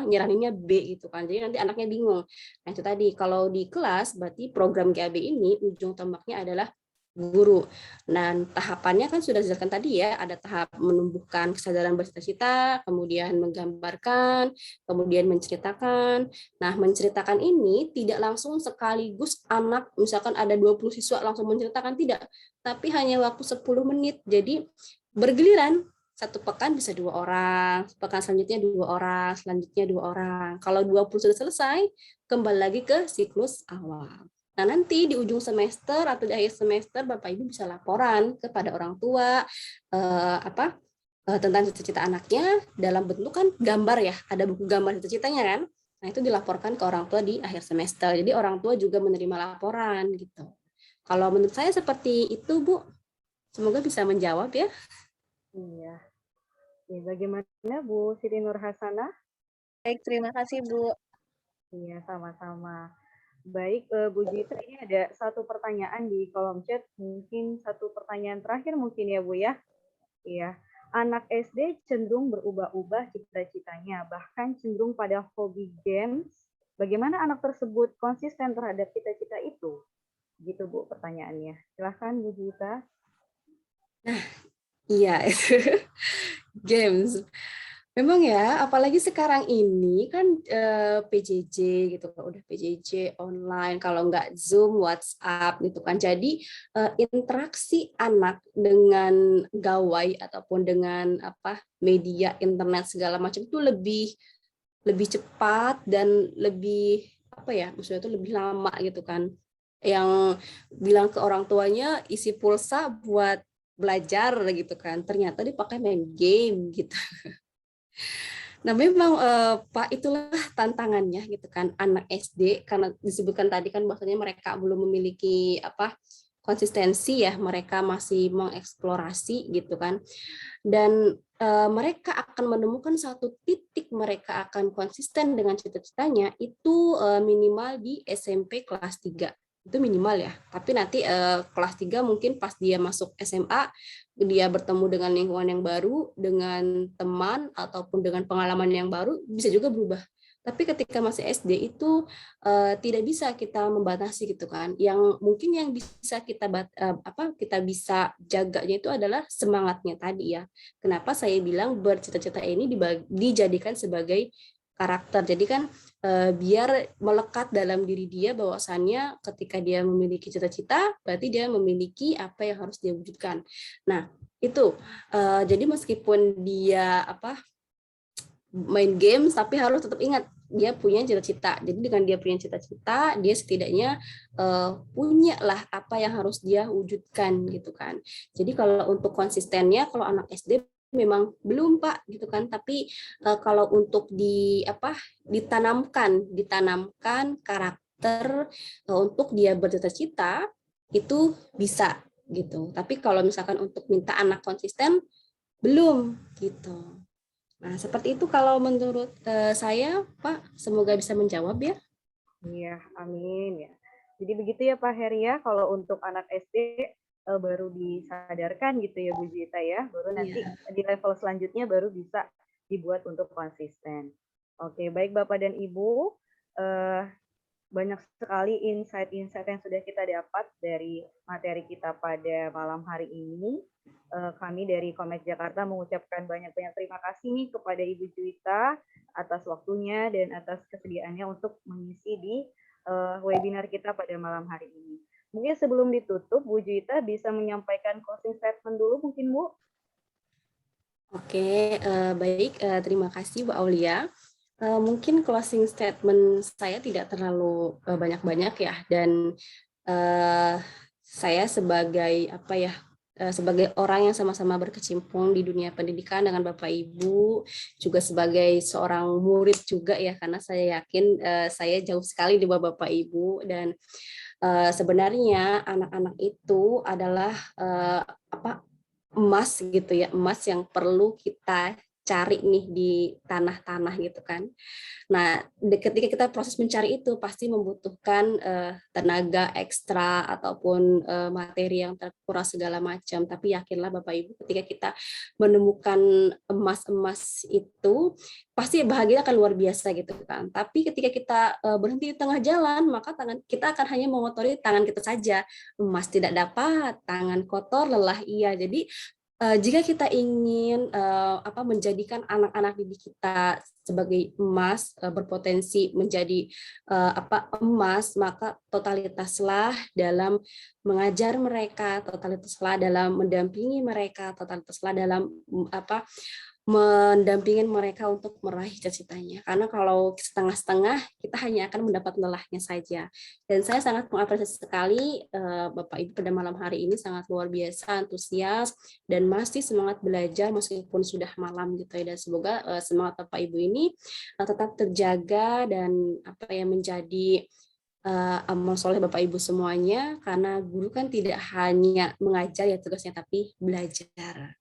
nyaraninnya B gitu kan. Jadi nanti anaknya bingung. Nah, itu tadi kalau di kelas berarti program GAB ini ujung tombaknya adalah guru. Dan tahapannya kan sudah dijelaskan tadi ya, ada tahap menumbuhkan kesadaran bercita-cita, kemudian menggambarkan, kemudian menceritakan. Nah, menceritakan ini tidak langsung sekaligus anak, misalkan ada 20 siswa langsung menceritakan, tidak. Tapi hanya waktu 10 menit. Jadi bergiliran, satu pekan bisa 2 orang, pekan selanjutnya 2 orang, selanjutnya 2 orang. Kalau 20 sudah selesai, kembali lagi ke siklus awal. Nah, nanti di ujung semester atau di akhir semester Bapak Ibu bisa laporan kepada orang tua tentang cita-cita anaknya dalam bentuk kan gambar ya, ada buku gambar cita-citanya kan. Nah, itu dilaporkan ke orang tua di akhir semester. Jadi orang tua juga menerima laporan gitu. Kalau menurut saya seperti itu, Bu. Semoga bisa menjawab ya. Iya. Bagaimana Bu Siti Nur Hasanah? Baik, terima kasih Bu. Iya, sama-sama. Baik, Bu Jita, ini ada satu pertanyaan di kolom chat, mungkin satu pertanyaan terakhir mungkin ya Bu ya. Iya, anak SD cenderung berubah-ubah cita-citanya, bahkan cenderung pada hobi games. Bagaimana anak tersebut konsisten terhadap cita-cita itu? Gitu Bu pertanyaannya. Silahkan Bu Jita. Nah, iya itu games. Memang ya, apalagi sekarang ini kan PJJ gitu, udah PJJ online, kalau nggak Zoom, WhatsApp gitu kan. Jadi interaksi anak dengan gawai ataupun dengan media internet segala macam itu lebih cepat dan lebih maksudnya itu lebih lama gitu kan. Yang bilang ke orang tuanya isi pulsa buat belajar gitu kan, ternyata dipakai main game gitu. Nah, memang Pak, itulah tantangannya gitu kan, anak SD, karena disebutkan tadi kan bahwasanya mereka belum memiliki konsistensi ya, mereka masih mengeksplorasi gitu kan. Dan mereka akan menemukan satu titik mereka akan konsisten dengan cita-citanya itu minimal di SMP kelas 3. Itu minimal ya. Tapi nanti kelas 3 mungkin pas dia masuk SMA, dia bertemu dengan lingkungan yang baru, dengan teman ataupun dengan pengalaman yang baru, bisa juga berubah. Tapi ketika masih SD itu tidak bisa kita membatasi gitu kan. Yang mungkin yang bisa kita bisa jaganya itu adalah semangatnya tadi ya. Kenapa saya bilang bercita-cita ini dijadikan sebagai karakter. Jadi kan biar melekat dalam diri dia bahwasannya ketika dia memiliki cita-cita, berarti dia memiliki apa yang harus dia wujudkan. Nah, itu. Jadi meskipun dia main game, tapi harus tetap ingat dia punya cita-cita. Jadi dengan dia punya cita-cita, dia setidaknya punya lah apa yang harus dia wujudkan gitu kan. Jadi kalau untuk konsistennya, kalau anak SD memang belum Pak gitu kan. Tapi kalau untuk ditanamkan karakter untuk dia bercita-cita itu bisa gitu. Tapi kalau misalkan untuk minta anak konsisten belum gitu. Nah, seperti itu kalau menurut saya, Pak. Semoga bisa menjawab ya. Iya, amin ya. Jadi begitu ya Pak Heri ya, kalau untuk anak SD baru disadarkan gitu ya Bu Jita ya, baru nanti di level selanjutnya baru bisa dibuat untuk konsisten. Oke, baik Bapak dan Ibu, banyak sekali insight-insight yang sudah kita dapat dari materi kita pada malam hari ini. Kami dari Komet Jakarta mengucapkan banyak-banyak terima kasih nih kepada Ibu Juwita atas waktunya dan atas kesediaannya untuk mengisi di webinar kita pada malam hari ini. Mungkin sebelum ditutup, Bu Juwita bisa menyampaikan closing statement dulu mungkin, Bu. Oke, baik. Terima kasih Bu Aulia. Mungkin closing statement saya tidak terlalu banyak-banyak ya, dan saya sebagai apa ya, sebagai orang yang sama-sama berkecimpung di dunia pendidikan dengan Bapak Ibu, juga sebagai seorang murid juga ya, karena saya yakin saya jauh sekali di bawah Bapak Ibu, dan sebenarnya anak-anak itu adalah apa, emas gitu ya, emas yang perlu kita cari nih di tanah-tanah gitu kan. Nah, ketika kita proses mencari itu pasti membutuhkan tenaga ekstra ataupun materi yang terkuras segala macam. Tapi yakinlah Bapak Ibu, ketika kita menemukan emas-emas itu, pasti bahagia akan luar biasa gitu kan. Tapi ketika kita berhenti di tengah jalan, maka tangan kita akan hanya mengotori tangan kita saja. Emas tidak dapat, tangan kotor, lelah iya. Jadi jika kita ingin menjadikan anak-anak didik kita sebagai emas, berpotensi menjadi emas, maka totalitaslah dalam mengajar mereka, totalitaslah dalam mendampingi mereka, totalitaslah dalam mendampingin mereka untuk meraih cita-citanya. Karena kalau setengah-setengah, kita hanya akan mendapat lelahnya saja. Dan saya sangat mengapresiasi sekali Bapak Ibu pada malam hari ini, sangat luar biasa, antusias, dan masih semangat belajar meskipun sudah malam gitu ya. Dan semoga semangat Bapak Ibu ini tetap terjaga dan menjadi amal soleh Bapak Ibu semuanya, karena guru kan tidak hanya mengajar ya tugasnya, tapi belajar.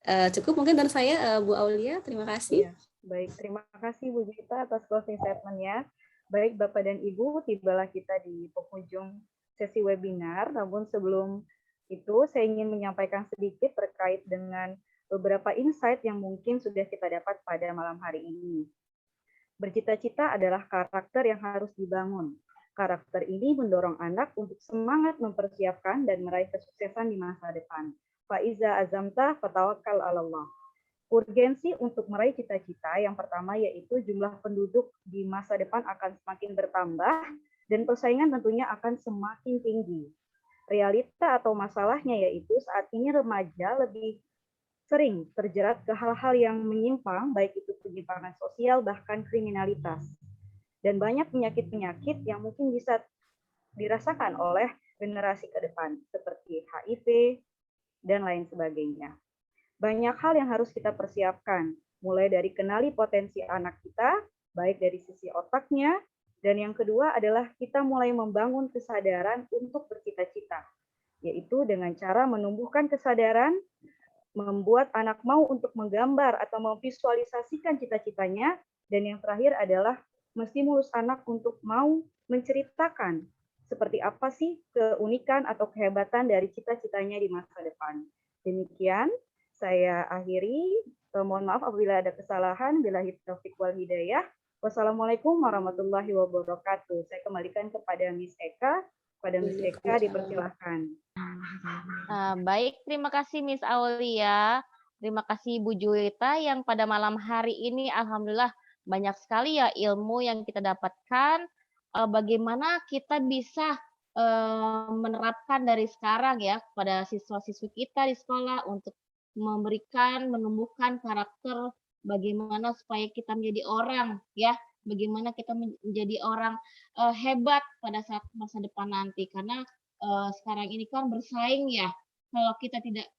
Cukup mungkin dari saya, Bu Aulia. Terima kasih. Ya, baik, terima kasih Bu Juwita atas closing statement-nya. Baik Bapak dan Ibu, tibalah kita di penghujung sesi webinar. Namun sebelum itu, saya ingin menyampaikan sedikit terkait dengan beberapa insight yang mungkin sudah kita dapat pada malam hari ini. Bercita-cita adalah karakter yang harus dibangun. Karakter ini mendorong anak untuk semangat mempersiapkan dan meraih kesuksesan di masa depan. Faiza azamta fatawakkal 'alallah. Urgensi untuk meraih cita-cita yang pertama yaitu jumlah penduduk di masa depan akan semakin bertambah dan persaingan tentunya akan semakin tinggi. Realita atau masalahnya yaitu saat ini remaja lebih sering terjerat ke hal-hal yang menyimpang, baik itu penyimpangan sosial bahkan kriminalitas. Dan banyak penyakit-penyakit yang mungkin bisa dirasakan oleh generasi ke depan seperti HIV, dan lain sebagainya. Banyak hal yang harus kita persiapkan, mulai dari kenali potensi anak kita, baik dari sisi otaknya, dan yang kedua adalah kita mulai membangun kesadaran untuk bercita-cita, yaitu dengan cara menumbuhkan kesadaran, membuat anak mau untuk menggambar atau memvisualisasikan cita-citanya, dan yang terakhir adalah menstimulus anak untuk mau menceritakan seperti apa sih keunikan atau kehebatan dari cita-citanya di masa depan. Demikian, saya akhiri. Mohon maaf apabila ada kesalahan. Billahi taufiq wal hidayah. Wassalamualaikum warahmatullahi wabarakatuh. Saya kembalikan kepada Miss Eka. Kepada Miss Eka, dipersilahkan. Baik, terima kasih Miss Aulia. Terima kasih Bu Juwita yang pada malam hari ini alhamdulillah banyak sekali ya ilmu yang kita dapatkan. Bagaimana kita bisa menerapkan dari sekarang ya kepada siswa-siswi kita di sekolah untuk menumbuhkan karakter, bagaimana supaya kita menjadi orang ya, bagaimana kita menjadi orang hebat pada saat masa depan nanti, karena sekarang ini kan bersaing ya, kalau kita tidak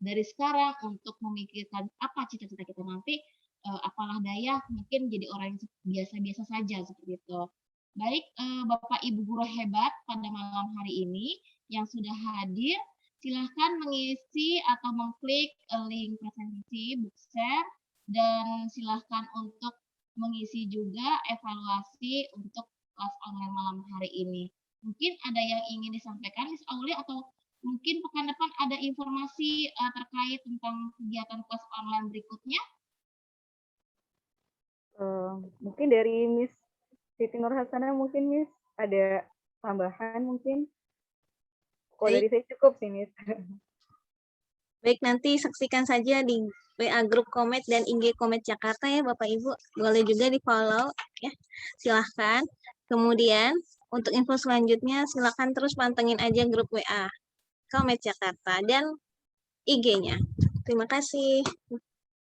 dari sekarang untuk memikirkan apa cita-cita kita nanti, apalah daya mungkin jadi orang yang biasa-biasa saja seperti itu. Baik, Bapak Ibu guru hebat pada malam hari ini yang sudah hadir, silahkan mengisi atau mengklik link presentasi Bookshare dan silahkan untuk mengisi juga evaluasi untuk kelas online malam hari ini. Mungkin ada yang ingin disampaikan Miss Aulia atau mungkin pekan depan ada informasi terkait tentang kegiatan kelas online berikutnya? Mungkin dari Miss Siti Nur Hasanah mungkin Miss ada tambahan mungkin. Kalau dari saya cukup sih Miss. Baik, nanti saksikan saja di WA Grup Komet dan IG Komet Jakarta ya Bapak Ibu. Boleh juga di follow ya. Silahkan. Kemudian Untuk info selanjutnya silakan terus pantengin aja grup WA Kalmet Jakarta dan IG-nya. Terima kasih.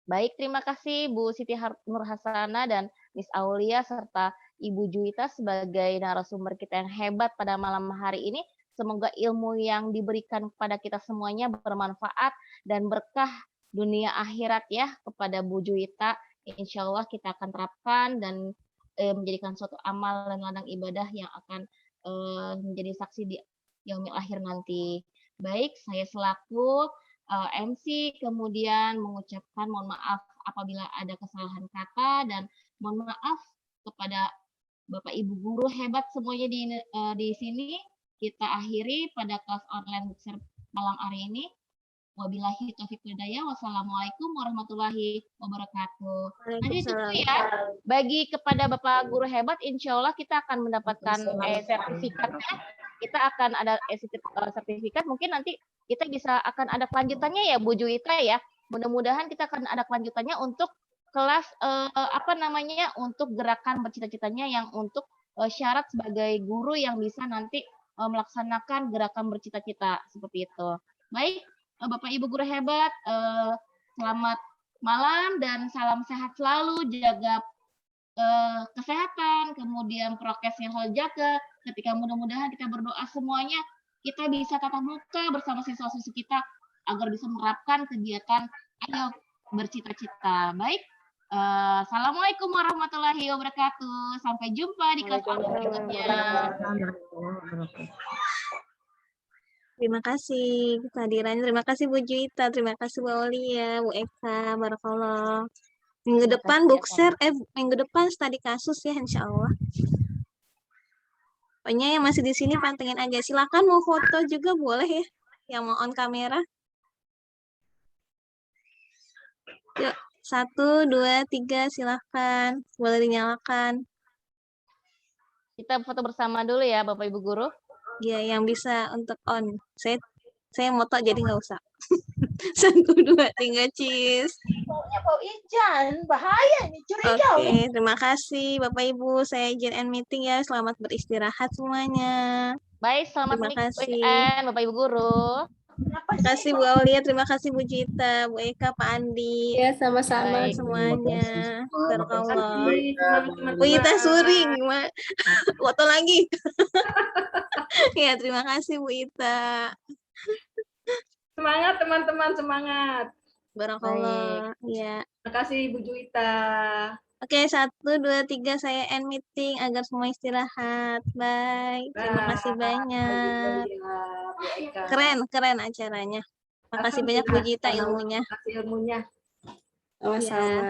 Baik, terima kasih Bu Siti Nurhasana dan Miss Aulia serta Ibu Juwita sebagai narasumber kita yang hebat pada malam hari ini. Semoga ilmu yang diberikan kepada kita semuanya bermanfaat dan berkah dunia akhirat ya kepada Bu Juwita. Insya Allah kita akan terapkan dan menjadikan suatu amal dan ladang ibadah yang akan menjadi saksi di yaumil akhir nanti. Baik, saya selaku MC kemudian mengucapkan mohon maaf apabila ada kesalahan kata dan mohon maaf kepada Bapak Ibu guru hebat semuanya di sini. Kita akhiri pada kelas online Bookshare malam hari ini. Wabillahi taufiq hidayah. Wassalamualaikum warahmatullahi wabarakatuh. Nanti ditunggu ya. Bagi kepada Bapak guru hebat, insya Allah kita akan mendapatkan sertifikatnya. Kita akan ada sertifikat. Mungkin nanti kita bisa akan ada kelanjutannya ya Bu Juwita ya. Mudah-mudahan kita akan ada kelanjutannya untuk kelas untuk gerakan bercita-citanya yang untuk syarat sebagai guru yang bisa nanti melaksanakan gerakan bercita-cita seperti itu. Baik, Bapak Ibu guru hebat, selamat malam dan salam sehat selalu, jaga kesehatan, kemudian prokesnya jaga. Ketika mudah-mudahan kita berdoa semuanya, kita bisa tatap muka bersama siswa-siswi kita agar bisa menerapkan kegiatan ayo bercita-cita. Baik, assalamualaikum warahmatullahi wabarakatuh. Sampai jumpa di kelas berikutnya. Terima kasih kehadirannya. Terima kasih Bu Juwita, terima kasih Bu Aulia, Bu Eka, barakallah. Minggu depan Bookshare, minggu depan studi kasus ya insya Allah. Pokoknya yang masih di sini pantengin aja. Silakan mau foto juga boleh ya, yang mau on kamera. Yuk, 1, 2, 3 silahkan. Boleh dinyalakan. Kita foto bersama dulu ya Bapak Ibu guru. Ya, yang bisa untuk on. Saya moto jadi nggak usah. 1, 2, 3 cheese. Maunya bau ijan, bahaya ini curiga. Oke, terima kasih Bapak Ibu. Saya izin end meeting ya. Selamat beristirahat semuanya. Baik, selamat Terima kasih. weekend Bapak Ibu guru. Terima kasih Bu Aulia, terima kasih Bu Jita, Bu Eka, Pak Andi. Ya, sama-sama Semuanya. Barakallah. Bu Ita Suri, gimana? Foto lagi. Ya, terima kasih Bu Ita. Semangat teman-teman, semangat. Barakallah. Ya. Terima kasih Bu Juwita. Oke, 1, 2, 3 saya end meeting agar semua istirahat. Bye. Terima kasih banyak. Keren acaranya. Makasih banyak Bu Jita ilmunya. Terima kasih ilmunya. Sama-sama.